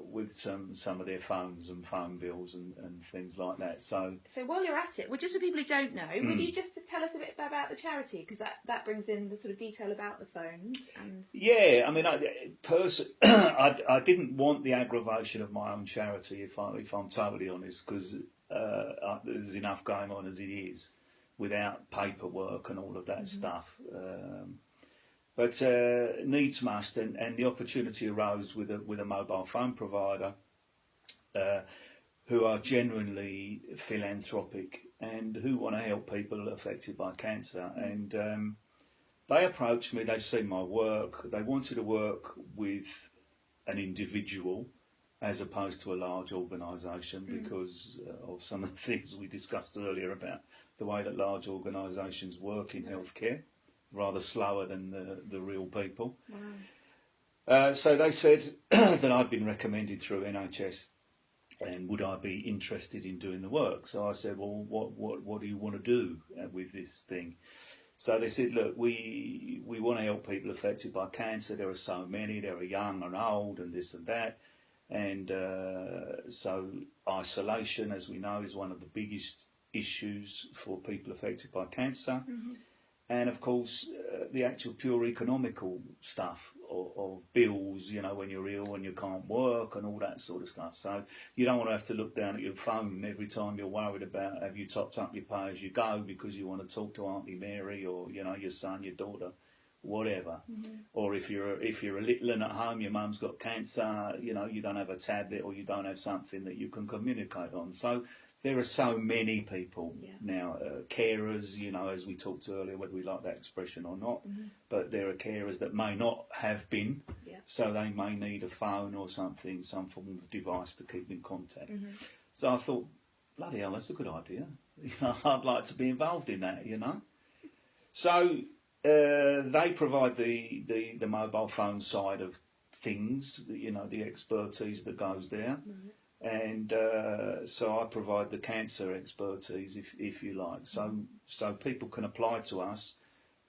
with some of their phones and phone bills and things like that. So while you're at it, well, just for people who don't know, will you just tell us a bit about the charity, because that brings in the sort of detail about the phones? And yeah, I mean, I didn't want the aggravation of my own charity, if I'm totally honest, because there's enough going on as it is without paperwork and all of that stuff. But needs must, and the opportunity arose with a mobile phone provider who are genuinely philanthropic and who want to help people affected by cancer. And they approached me, they've seen my work, they wanted to work with an individual as opposed to a large organisation because of some of the things we discussed earlier about the way that large organisations work in healthcare. Rather slower than the real people. Wow. So they said that I'd been recommended through NHS, and would I be interested in doing the work? So I said, well, what do you want to do with this thing? So they said, look, we want to help people affected by cancer. There are so many. There are young and old and this and that. And so isolation, as we know, is one of the biggest issues for people affected by cancer. And of course, the actual pure economical stuff of bills, you know, when you're ill and you can't work and all that sort of stuff. So you don't want to have to look down at your phone every time you're worried about have you topped up your pay as you go because you want to talk to Auntie Mary or, you know, your son, your daughter, whatever. Or if you're a little one at home, your mum's got cancer, you know, you don't have a tablet or you don't have something that you can communicate on. So there are so many people now, carers, you know, as we talked earlier, whether we like that expression or not, but there are carers that may not have been, so they may need a phone or something, some form of device to keep in contact. So I thought, bloody hell, that's a good idea. You know, I'd like to be involved in that, you know. So they provide the mobile phone side of things, you know, the expertise that goes there. And so I provide the cancer expertise, if you like. So people can apply to us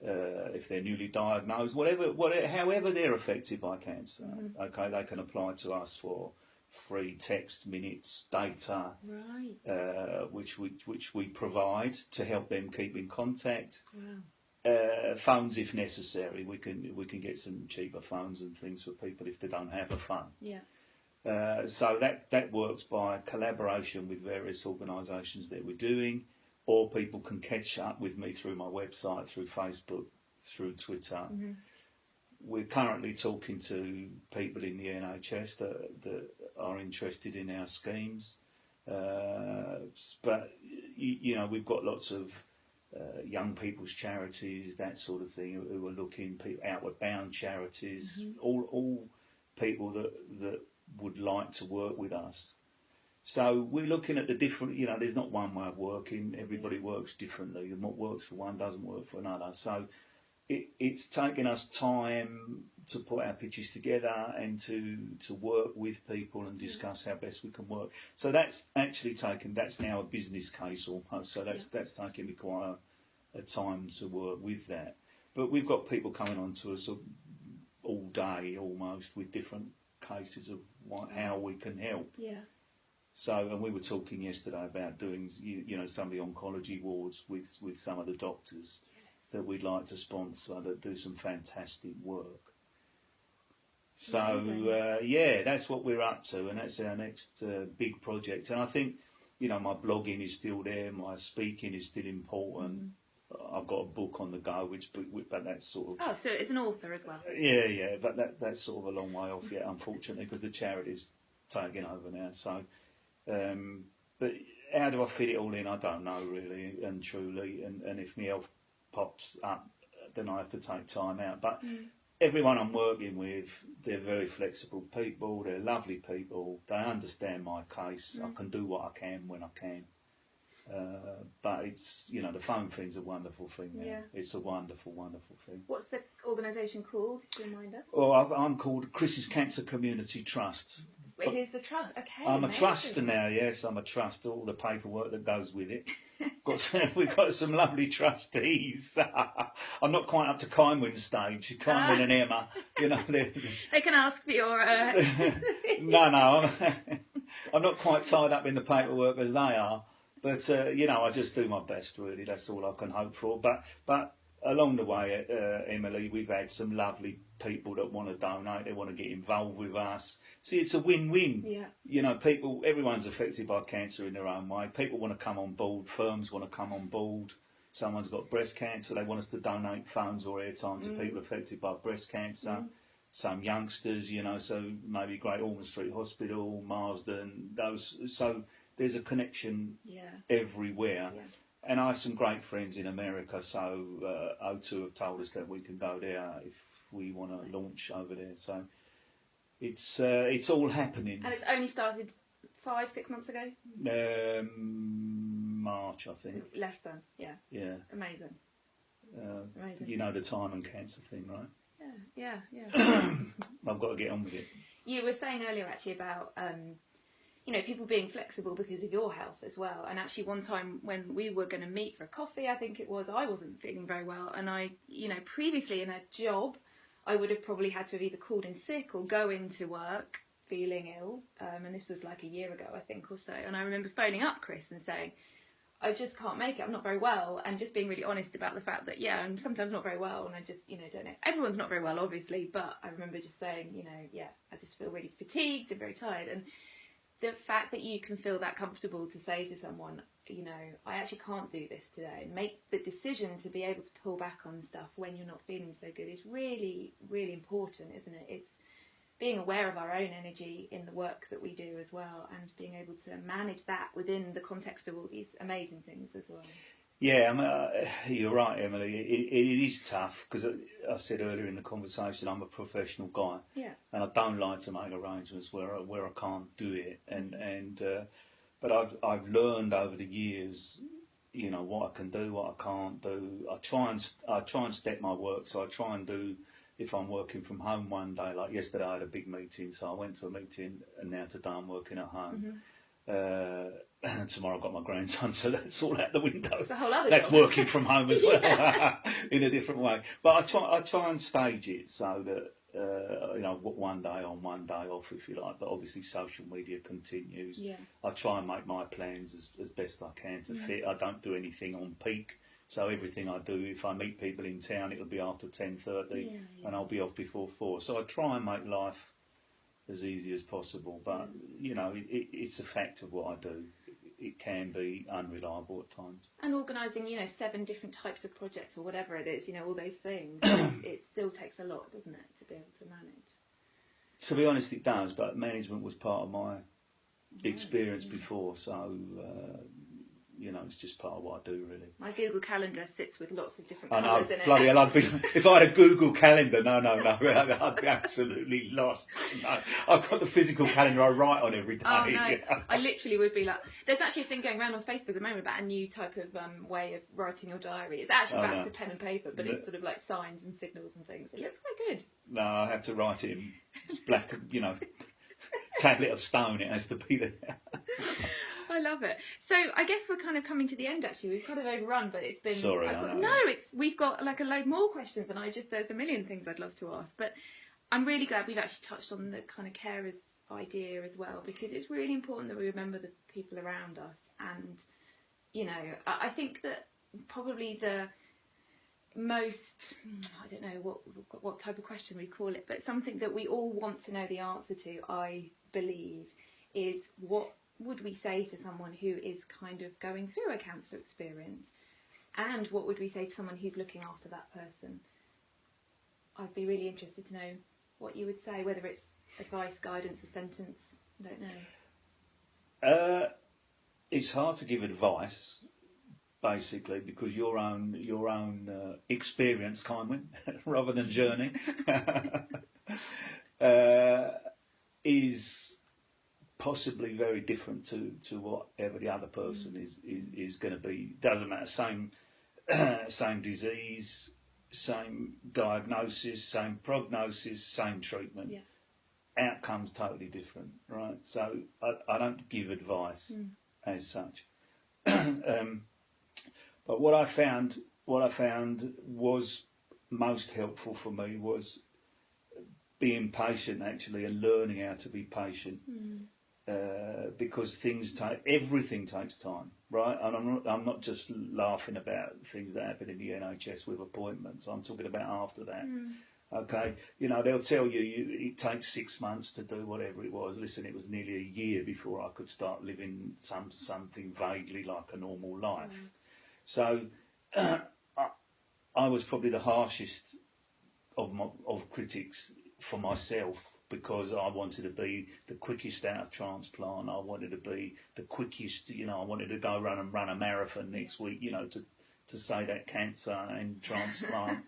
if they're newly diagnosed, however they're affected by cancer. Okay, they can apply to us for free text, minutes, data, which we provide to help them keep in contact. Phones if necessary. We can get some cheaper phones and things for people if they don't have a phone. So that works by collaboration with various organisations that we're doing, or people can catch up with me through my website, through Facebook, through Twitter. We're currently talking to people in the NHS that are interested in our schemes, but you know, we've got lots of young people's charities, that sort of thing, who are looking, outward bound charities, all people that would like to work with us. So we're looking at the different, you know, there's not one way of working, everybody works differently, and what works for one doesn't work for another. So it's taken us time to put our pitches together and to work with people and discuss how best we can work. So that's now a business case almost, so that's taken me quite a time to work with that. But we've got people coming on to us all day almost with different cases of how we can help. So, and we were talking yesterday about doing, you know, some of the oncology wards with some of the doctors that we'd like to sponsor that do some fantastic work. So, that's what we're up to, and that's our next big project. And I think, you know, my blogging is still there, my speaking is still important. I've got a book on the go, but that's sort of... Oh, so it's an author as well. Yeah, but that's sort of a long way off yet, unfortunately, because the charity's taking over now. So, but how do I fit it all in? I don't know, really and truly. And if my health pops up, then I have to take time out. But everyone I'm working with, they're very flexible people. They're lovely people. They understand my case. I can do what I can when I can. But it's, you know, the phone thing's a wonderful thing now. It's a wonderful, wonderful thing. What's the organisation called? Do you remind us? Well, I'm called Chris's Cancer Community Trust. It is the trust, okay. I'm a truster now, yes, I'm a trust, all the paperwork that goes with it. We've got some lovely trustees. I'm not quite up to Kindwin stage, Kindwin and Emma, you know. They can ask for your... No, I'm not quite tied up in the paperwork as they are. But, you know, I just do my best, really. That's all I can hope for. But along the way, Emily, we've had some lovely people that want to donate. They want to get involved with us. See, it's a win-win. You know, everyone's affected by cancer in their own way. People want to come on board. Firms want to come on board. Someone's got breast cancer. They want us to donate funds or airtime to people affected by breast cancer. Some youngsters, you know, so maybe Great Ormond Street Hospital, Marsden, those... So there's a connection everywhere. And I have some great friends in America, so O2 have told us that we can go there if we want to launch over there. So it's all happening. And it's only started 5-6 months ago? March, I think. Less than, yeah. Amazing. Amazing. You know the time and cancer thing, right? Yeah. I've got to get on with it. You were saying earlier actually about... you know, people being flexible because of your health as well. And actually one time when we were going to meet for a coffee, I think it was, I wasn't feeling very well. And I, you know, previously in a job, I would have probably had to have either called in sick or go into work feeling ill. And this was like a year ago, I think, or so. And I remember phoning up Chris and saying, I just can't make it. I'm not very well, and just being really honest about the fact that I'm sometimes not very well, and I just don't know. Everyone's not very well, obviously, but I remember just saying, I just feel really fatigued and very tired, and the fact that you can feel that comfortable to say to someone, I actually can't do this today, and make the decision to be able to pull back on stuff when you're not feeling so good is really, really important, isn't it? It's being aware of our own energy in the work that we do as well, and being able to manage that within the context of all these amazing things as well. Yeah, you're right, Emily. It is tough because I said earlier in the conversation, I'm a professional guy, and I don't like to make arrangements where I can't do it. But I've learned over the years, what I can do, what I can't do. I try and step my work, so I try and do. If I'm working from home one day, like yesterday I had a big meeting, so I went to a meeting, and now today I'm working at home. And tomorrow I've got my grandson, so that's all out the window. It's a whole other that's job. Working from home as well, in a different way. But I try and stage it so that one day on, one day off, if you like. But obviously social media continues. Yeah. I try and make my plans as best I can to fit. I don't do anything on peak. So everything I do, if I meet people in town, it'll be after 10:30, and I'll be off before 4. So I try and make life as easy as possible. But it's a fact of what I do. It can be unreliable at times. And organising, 7 different types of projects or whatever it is, all those things, it still takes a lot, doesn't it, to be able to manage? To be honest, it does. But management was part of my experience before, so. It's just part of what I do, really. My Google Calendar sits with lots of different colours in it. Bloody hell, if I had a Google Calendar, no, I'd be absolutely lost. No, I've got the physical calendar I write on every day. Oh, no. I literally would be like... There's actually a thing going around on Facebook at the moment about a new type of way of writing your diary. It's actually back to pen and paper, but it's sort of like signs and signals and things. It looks quite good. No, I have to write it in black, tablet of stone. It has to be there. I love it. So I guess we're kind of coming to the end. Actually, we've kind of overrun, but it's been. Sorry, we've got like a load more questions, and there's a million things I'd love to ask. But I'm really glad we've actually touched on the kind of carers idea as well, because it's really important that we remember the people around us. And I think that probably the most, I don't know what type of question we call it, but something that we all want to know the answer to, I believe, is what would we say to someone who is kind of going through a cancer experience, and what would we say to someone who's looking after that person? I'd be really interested to know what you would say, whether it's advice, guidance, a sentence. I don't know. It's hard to give advice, basically, because your own experience, Kynwyn, rather than journey, is possibly very different to whatever the other person is going to be. Doesn't matter. Same disease, same diagnosis, same prognosis, same treatment. Yeah. Outcomes totally different, right? So I don't give advice as such. But what I found was most helpful for me was being patient, actually, and learning how to be patient. Because everything takes time, right? And I'm not just laughing about things that happen in the NHS with appointments. I'm talking about after that. Okay, they'll tell you it takes 6 months to do whatever it was. Listen, it was nearly a year before I could start living something vaguely like a normal life. So I was probably the harshest of critics for myself, because I wanted to be the quickest out of transplant. I wanted to be the quickest, I wanted to go run a marathon next week, to say that cancer and transplant.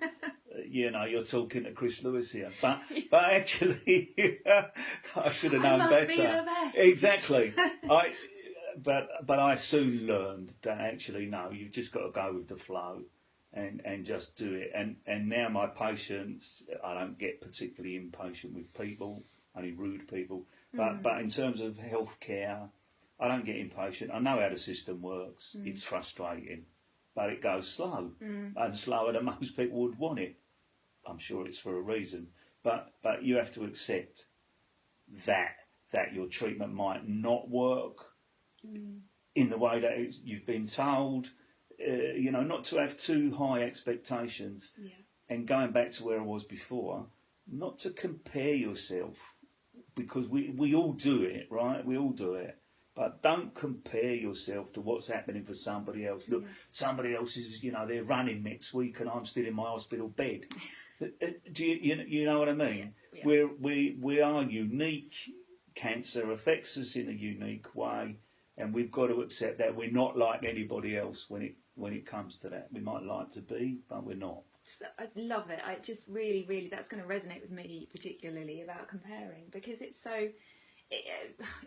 You're talking to Chris Lewis here. But actually, I should have known better. Be the best. Exactly. But I soon learned that actually, no, you've just got to go with the flow. And just do it. And now my patience, I don't get particularly impatient with people, only rude people. But in terms of healthcare, I don't get impatient. I know how the system works. It's frustrating, but it goes slow, and slower than most people would want it. I'm sure it's for a reason. But you have to accept that your treatment might not work in the way that you've been told, you know, not to have too high expectations. Yeah. And going back to where I was before, not to compare yourself, because we all do it, right? We all do it. But don't compare yourself to what's happening for somebody else. Look, somebody else is, you know, they're running next week and I'm still in my hospital bed. Do you know what I mean? Yeah. We are unique. Cancer affects us in a unique way, and we've got to accept that we're not like anybody else when it comes to that. We might like to be, but we're not. I love it. I just really, that's going to resonate with me particularly about comparing, because it's so.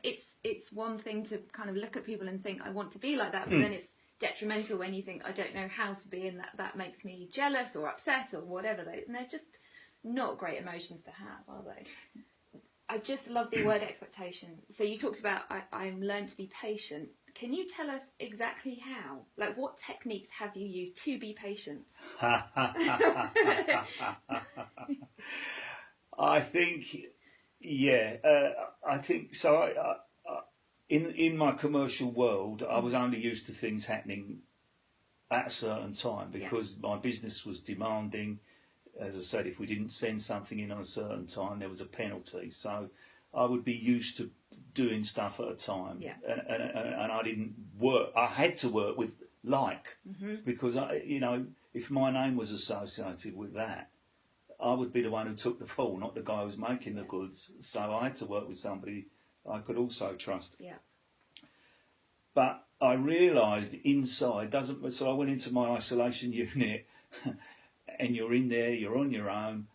It's one thing to kind of look at people and think I want to be like that, but then it's detrimental when you think I don't know how to be, and that makes me jealous or upset or whatever. And they're just not great emotions to have, are they? I just love the word expectation. So you talked about I'm learned to be patient. Can you tell us exactly how? Like, what techniques have you used to be patient? I think, yeah, I think so. In my commercial world, I was only used to things happening at a certain time because my business was demanding. As I said, if we didn't send something in on a certain time, there was a penalty. So I would be used to doing stuff at a time, and I didn't work. I had to work with because if my name was associated with that, I would be the one who took the fall, not the guy who was making the goods. So I had to work with somebody I could also trust. Yeah. But I realised inside doesn't. So I went into my isolation unit, and you're in there, you're on your own,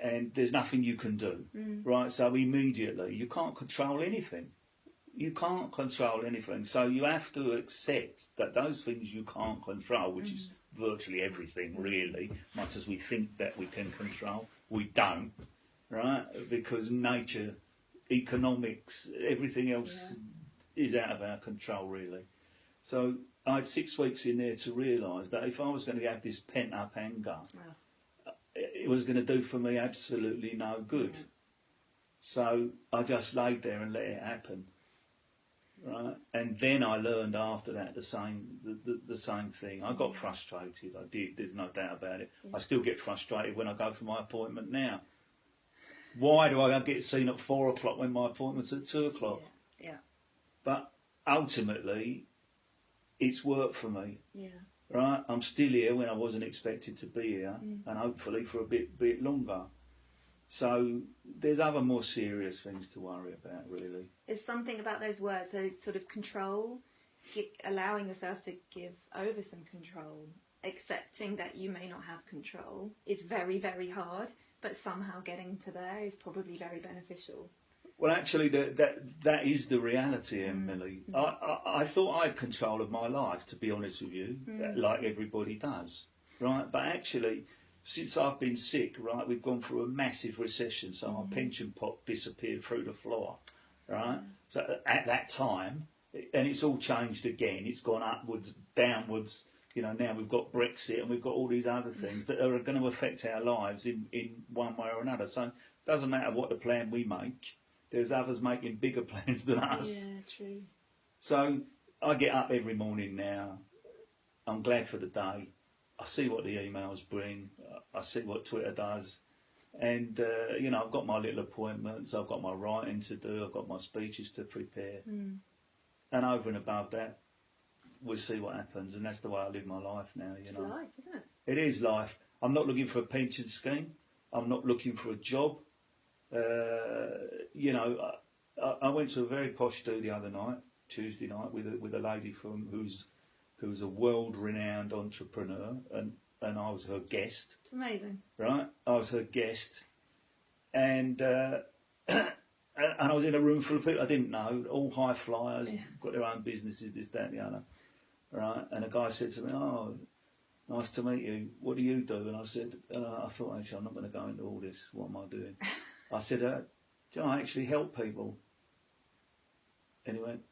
and there's nothing you can do, right? So immediately you can't control anything. You can't control anything. So you have to accept that those things you can't control, which is virtually everything, really, much as we think that we can control, we don't, right? Because nature, economics, everything else is out of our control, really. So I had 6 weeks in there to realise that if I was going to have this pent-up anger, it was going to do for me absolutely no good. So I just laid there and let it happen, right? And then I learned after that the same thing. I got frustrated. I did. There's no doubt about it. I still get frustrated when I go for my appointment now. Why do I get seen at 4 o'clock when my appointment's at 2 o'clock? Yeah. But ultimately, it's worked for me. Yeah. Right, I'm still here when I wasn't expected to be here, and hopefully for a bit longer. So there's other more serious things to worry about, really. There's something about those words, so sort of control, allowing yourself to give over some control, accepting that you may not have control is very, very hard, but somehow getting to there is probably very beneficial. Well, actually, that is the reality, Emily. I thought I had control of my life, to be honest with you, like everybody does, right? But actually, since I've been sick, right, we've gone through a massive recession, so my pension pot disappeared through the floor, right? So at that time, and it's all changed again. It's gone upwards, downwards. You know, now we've got Brexit and we've got all these other things that are going to affect our lives in one way or another. So it doesn't matter what the plan we make. There's others making bigger plans than us. Yeah, true. So I get up every morning now. I'm glad for the day. I see what the emails bring. I see what Twitter does. And, I've got my little appointments. I've got my writing to do. I've got my speeches to prepare. And over and above that, we'll see what happens. And that's the way I live my life now, It's life, isn't it? It is life. I'm not looking for a pension scheme. I'm not looking for a job. I went to a very posh do the other night, Tuesday night, with a lady who's a world-renowned entrepreneur, and I was her guest. It's amazing. Right, I was her guest, and I was in a room full of people I didn't know, all high flyers, got their own businesses, this, that, and the other. Right, and a guy said to me, "Oh, nice to meet you. What do you do?" And I said, "I thought actually I'm not going to go into all this. What am I doing?" I said, "Do you know, I actually help people." And he went,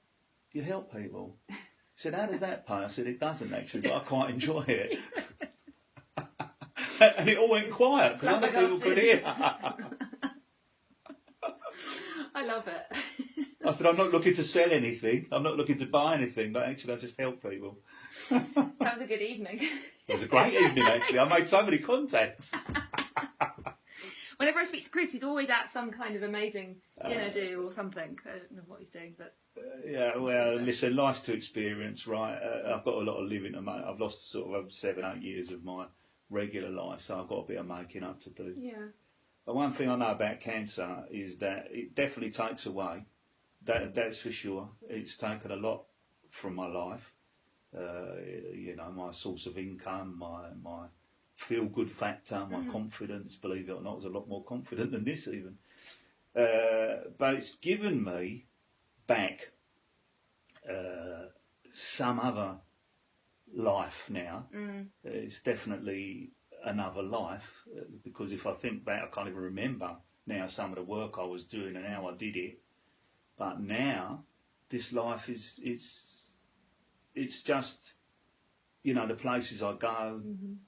"You help people?" He said, "How does that pay?" I said, "It doesn't actually, but I quite enjoy it." And it all went quiet because other people could hear. I love it. I said, I'm not looking to sell anything. I'm not looking to buy anything, but actually I just help people. That was a good evening. It was a great evening, actually. I made so many contacts. Whenever I speak to Chris, he's always at some kind of amazing dinner do or something. I don't know what he's doing, but... Yeah, well, listen, life's to experience, right? I've got a lot of living to make. I've lost sort of 7-8 years of my regular life, so I've got a bit of making up to do. Yeah. But one thing I know about cancer is that it definitely takes away. That's for sure. It's taken a lot from my life. You know, my source of income, my feel-good factor, my confidence, believe it or not, I was a lot more confident than this even. But it's given me back some other life now. It's definitely another life, because if I think back, I can't even remember now some of the work I was doing and how I did it. But now, this life it's just, you know, the places I go,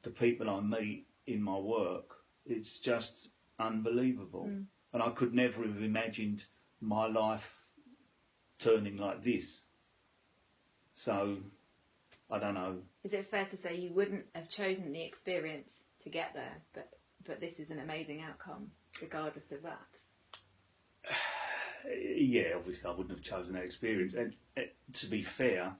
the people I meet in my work, it's just unbelievable. And I could never have imagined my life turning like this. So, I don't know. Is it fair to say you wouldn't have chosen the experience to get there, but this is an amazing outcome, regardless of that? Yeah, obviously I wouldn't have chosen that experience. And to be fair,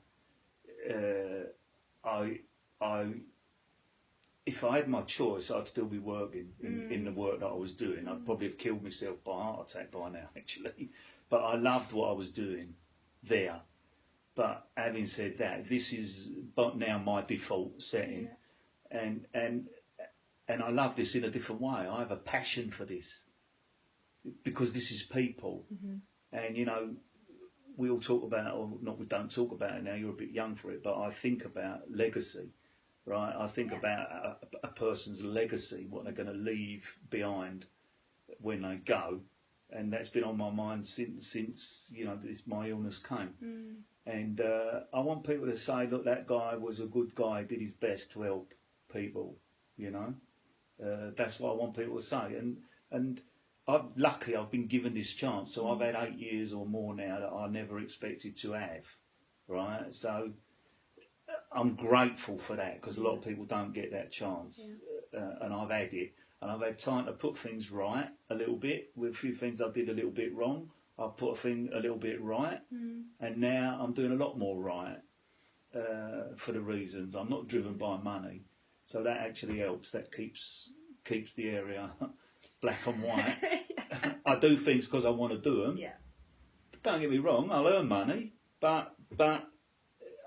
if I had my choice, I'd still be working in the work that I was doing. I'd probably have killed myself by heart attack by now, actually. But I loved what I was doing there. But having said that, this is now my default setting, and I love this in a different way. I have a passion for this because this is people, and you know, we all talk about, or not, we don't talk about it now. You're a bit young for it, but I think about legacy, right? I think about a person's legacy, what they're going to leave behind when they go, and that's been on my mind since you know my illness came. And I want people to say, look, that guy was a good guy, did his best to help people, you know. That's what I want people to say. And luckily I've been given this chance, so I've had 8 years or more now that I never expected to have, right? So I'm grateful for that, because a lot of people don't get that chance. And I've had it. And I've had time to put things right a little bit, with a few things I did a little bit wrong. I've put a thing a little bit right, and now I'm doing a lot more right for the reasons. I'm not driven by money, so that actually helps. That keeps the area black and white. I do things because I want to do them. Don't get me wrong, I'll earn money, but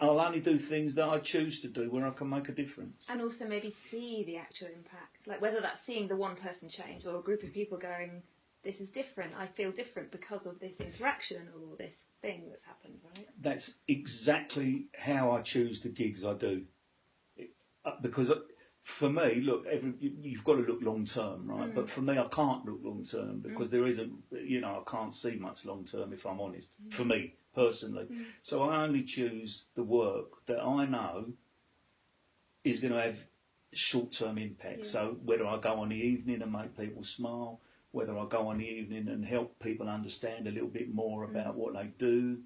I'll only do things that I choose to do where I can make a difference. And also maybe see the actual impact, like whether that's seeing the one person change or a group of people going, this is different, I feel different because of this interaction or this thing that's happened, right? That's exactly how I choose the gigs I do. Because for me, look, you've got to look long term, right? But for me, I can't look long term because there isn't, you know, I can't see much long term, if I'm honest, for me personally. So I only choose the work that I know is going to have short term impact. So whether I go on the evening and make people smile, whether I go on the evening and help people understand a little bit more about what they do,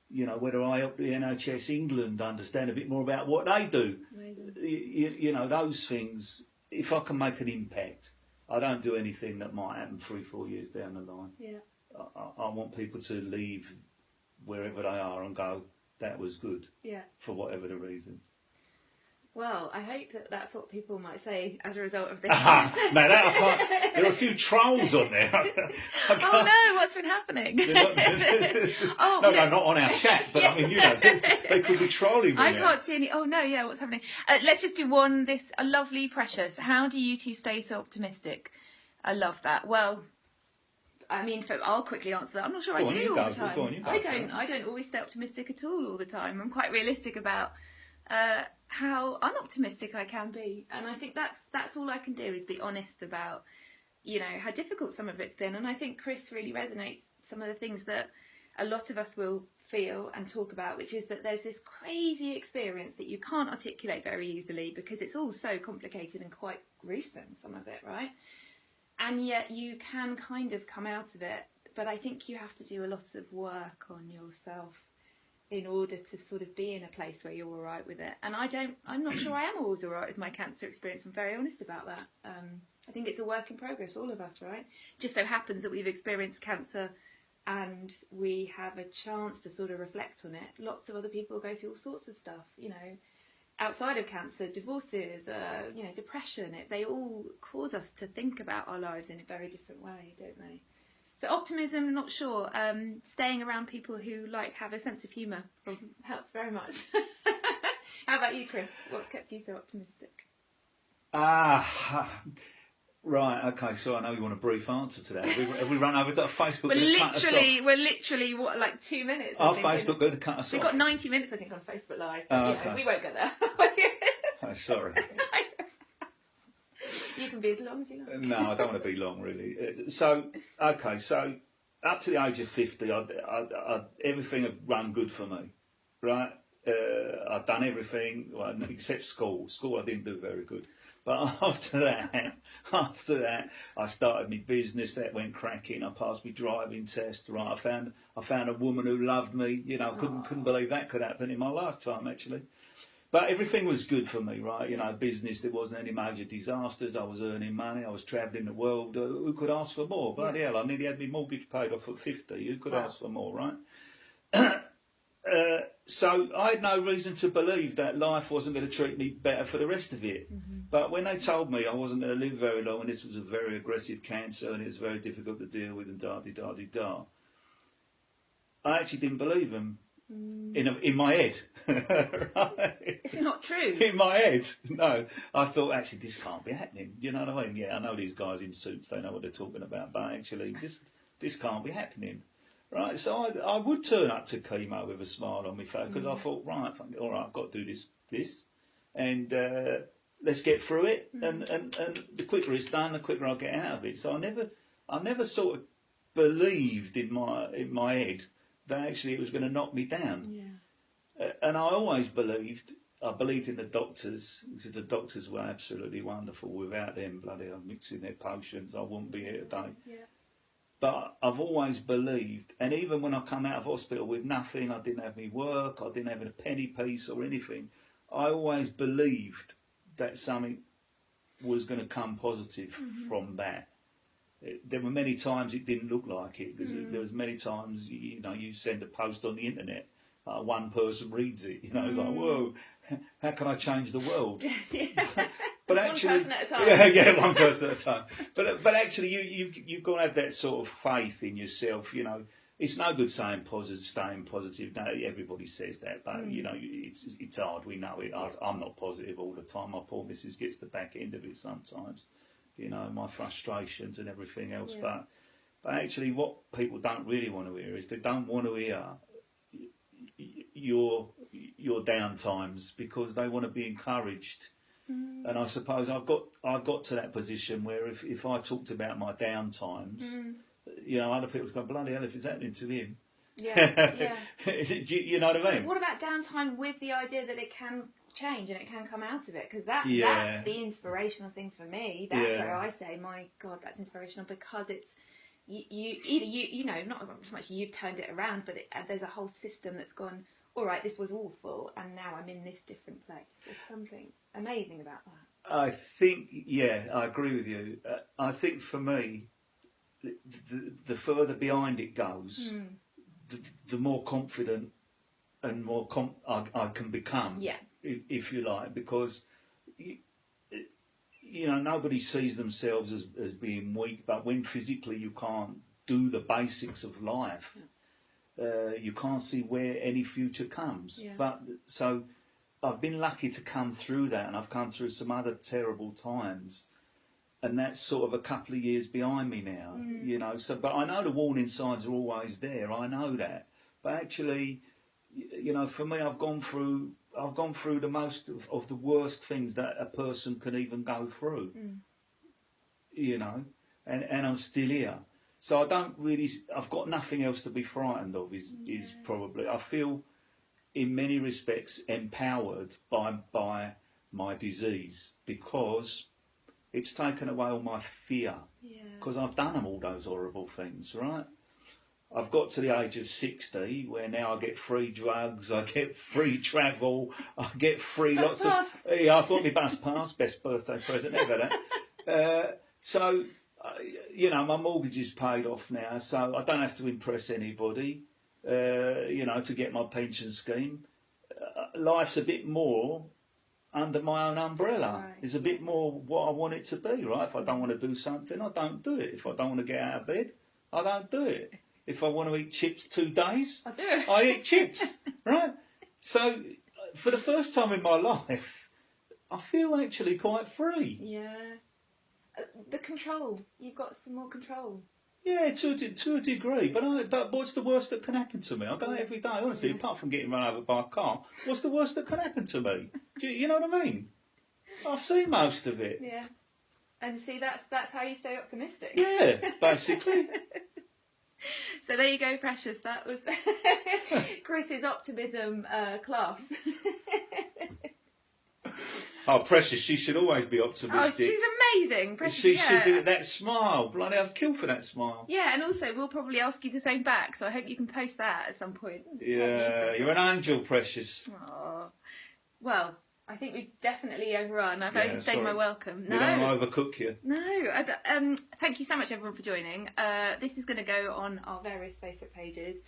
you know, whether I help the NHS England understand a bit more about what they do. You know, those things, if I can make an impact, I don't do anything that might happen 3-4 years down the line. I want people to leave wherever they are and go, that was good, for whatever the reason. Well, I hope that that's what people might say as a result of this. No, that I can't. There are a few trolls on there. Oh no, what's been happening? No, not on our chat, but I mean, you know, they could be trolling me. I can't see any. Oh no, yeah, what's happening? Let's just do one. A lovely Precious. How do you two stay so optimistic? I love that. Well, I mean, I'll quickly answer that. I'm not sure I do all the time. I don't always stay optimistic at all the time. I'm quite realistic about how unoptimistic I can be, and I think that's all I can do is be honest about, you know, how difficult some of it's been. And I think Chris really resonates some of the things that a lot of us will feel and talk about, which is that there's this crazy experience that you can't articulate very easily because it's all so complicated and quite gruesome, some of it, right? And yet you can kind of come out of it but I think you have to do a lot of work on yourself in order to sort of be in a place where you're all right with it. And I'm not sure I am always all right with my cancer experience. I'm very honest about that. I think it's a work in progress, all of us, right? Just so happens that we've experienced cancer and we have a chance to sort of reflect on it. Lots of other people go through all sorts of stuff, you know, outside of cancer, divorces, you know, depression. They all cause us to think about our lives in a very different way, don't they? So optimism, I'm not sure. Staying around people who have a sense of humour helps very much. How about you, Chris? What's kept you so optimistic? Right, okay, so I know you want a brief answer to that. Have we run over to Facebook? We're literally, what, like 2 minutes? Our Facebook going to cut us off. We've got 90 minutes, I think, on Facebook Live. But, okay. We won't go there. Oh, sorry. You can be as long as you like. No, I don't want to be long, really. So up to the age of 50, everything had run good for me, right? I'd done everything, well, except school. School I didn't do very good. But after that, I started my business. That went cracking. I passed my driving test. Right, I found a woman who loved me. You know, couldn't believe that could happen in my lifetime, actually. But everything was good for me, right? You know, business, there wasn't any major disasters. I was earning money. I was travelling the world. Who could ask for more? Bloody hell, I nearly had my mortgage paid off at 50. Who could ask for more, right? So I had no reason to believe that life wasn't going to treat me better for the rest of it. Mm-hmm. But when they told me I wasn't going to live very long and this was a very aggressive cancer and it was very difficult to deal with and da-di-da-di-da, I actually didn't believe them. In my head. Right? It's not true. In my head, no. I thought, actually, this can't be happening. You know what I mean? Yeah, I know these guys in suits, they know what they're talking about, but actually, this can't be happening. Right, so I would turn up to chemo with a smile on my face because I thought, right, all right, I've got to do this, and let's get through it. And the quicker it's done, the quicker I'll get out of it. So I never sort of believed in my head that actually it was going to knock me down. Yeah. And I always believed in the doctors, because the doctors were absolutely wonderful. Without them, bloody hell, mixing their potions, I wouldn't be here today. Yeah. But I've always believed, and even when I come out of hospital with nothing, I didn't have any work, I didn't have a penny piece or anything, I always believed that something was going to come positive from that. There were many times it didn't look like it, because there was many times, you know, you send a post on the internet, one person reads it, you know, it's like, whoa, how can I change the world? But actually, one person at a time. Yeah, one person at a time. But actually, you've got to have that sort of faith in yourself. You know, it's no good saying positive, staying positive. No, everybody says that, but you know, it's hard. We know it. I'm not positive all the time. My poor missus gets the back end of it sometimes. You know, my frustrations and everything else. Yeah. But actually, what people don't really want to hear is they don't want to hear your down times, because they want to be encouraged. And I suppose I've got to that position where if I talked about my down times, you know, other people's going, bloody hell, if it's happening to him. Yeah. You know what I mean? What about downtime with the idea that it can change and it can come out of it? Because that's the inspirational thing for me. That's where I say, my God, that's inspirational, because it's you know, not so much you've turned it around, but there's a whole system that's gone, all right, this was awful, and now I'm in this different place. There's something amazing about that. I think, I agree with you. I think for me, the further behind it goes, the more confident and more I can become, if you like, because you know, nobody sees themselves as being weak, but when physically you can't do the basics of life, you can't see where any future comes. Yeah. But so I've been lucky to come through that, and I've come through some other terrible times, and that's sort of a couple of years behind me now. You know, so but I know the warning signs are always there. I know that, but actually, you know, for me, I've gone through the most of the worst things that a person can even go through. You know, and I'm still here. So I've got nothing else to be frightened of, is probably, I feel in many respects empowered by my disease, because it's taken away all my fear, because I've done all those horrible things, right? I've got to the age of 60 where now I get free drugs, I get free travel, I get free Bus lots pass. of. Yeah, I've got my bus pass, best birthday present ever. That. So, you know, my mortgage is paid off now, so I don't have to impress anybody. You know, to get my pension scheme. Life's a bit more under my own umbrella. Right. It's a bit more what I want it to be, right? If I don't want to do something, I don't do it. If I don't want to get out of bed, I don't do it. If I want to eat chips 2 days, I do it. I eat chips, right? So, for the first time in my life, I feel actually quite free. Yeah. The control. You've got some more control. Yeah, to a degree. But what's the worst that can happen to me? I go out every day, honestly, apart from getting run over by a car. What's the worst that can happen to me? You know what I mean? I've seen most of it. Yeah. And see, that's how you stay optimistic. Yeah, basically. So there you go, Precious. That was Chris's optimism class. Oh, Precious, she should always be Oh, optimistic. she's amazing, Precious. She yeah. should be, that smile. Bloody, I'd kill for that smile. Yeah, and also we'll probably ask you the same back, so I hope you can post that at some point. Yeah, you're an angel, Precious. Aww. Well, I think we've definitely overrun. I've Yeah, overstayed sorry. my welcome. We don't overcook you. No. Thank you so much, everyone, for joining. This is going to go on our various Facebook pages,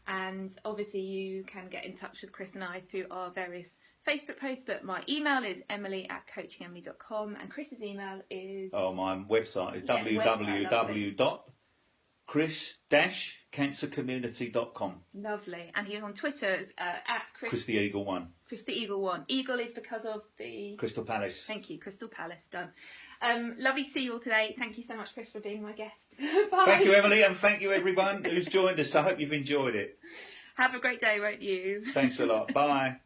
and obviously you can get in touch with Chris and I through our various Facebook posts, but my email is emily@coachingemily.com, and Chris's email is... Oh, my website is www.chris-cancercommunity.com. Lovely. And he's on Twitter as, at Chris the Eagle 1. Chris the Eagle 1. Eagle is because of the... Crystal Palace. Thank you, Crystal Palace. Done. Lovely to see you all today. Thank you so much, Chris, for being my guest. Bye. Thank you, Emily, and thank you, everyone who's joined us. I hope you've enjoyed it. Have a great day, won't you? Thanks a lot. Bye.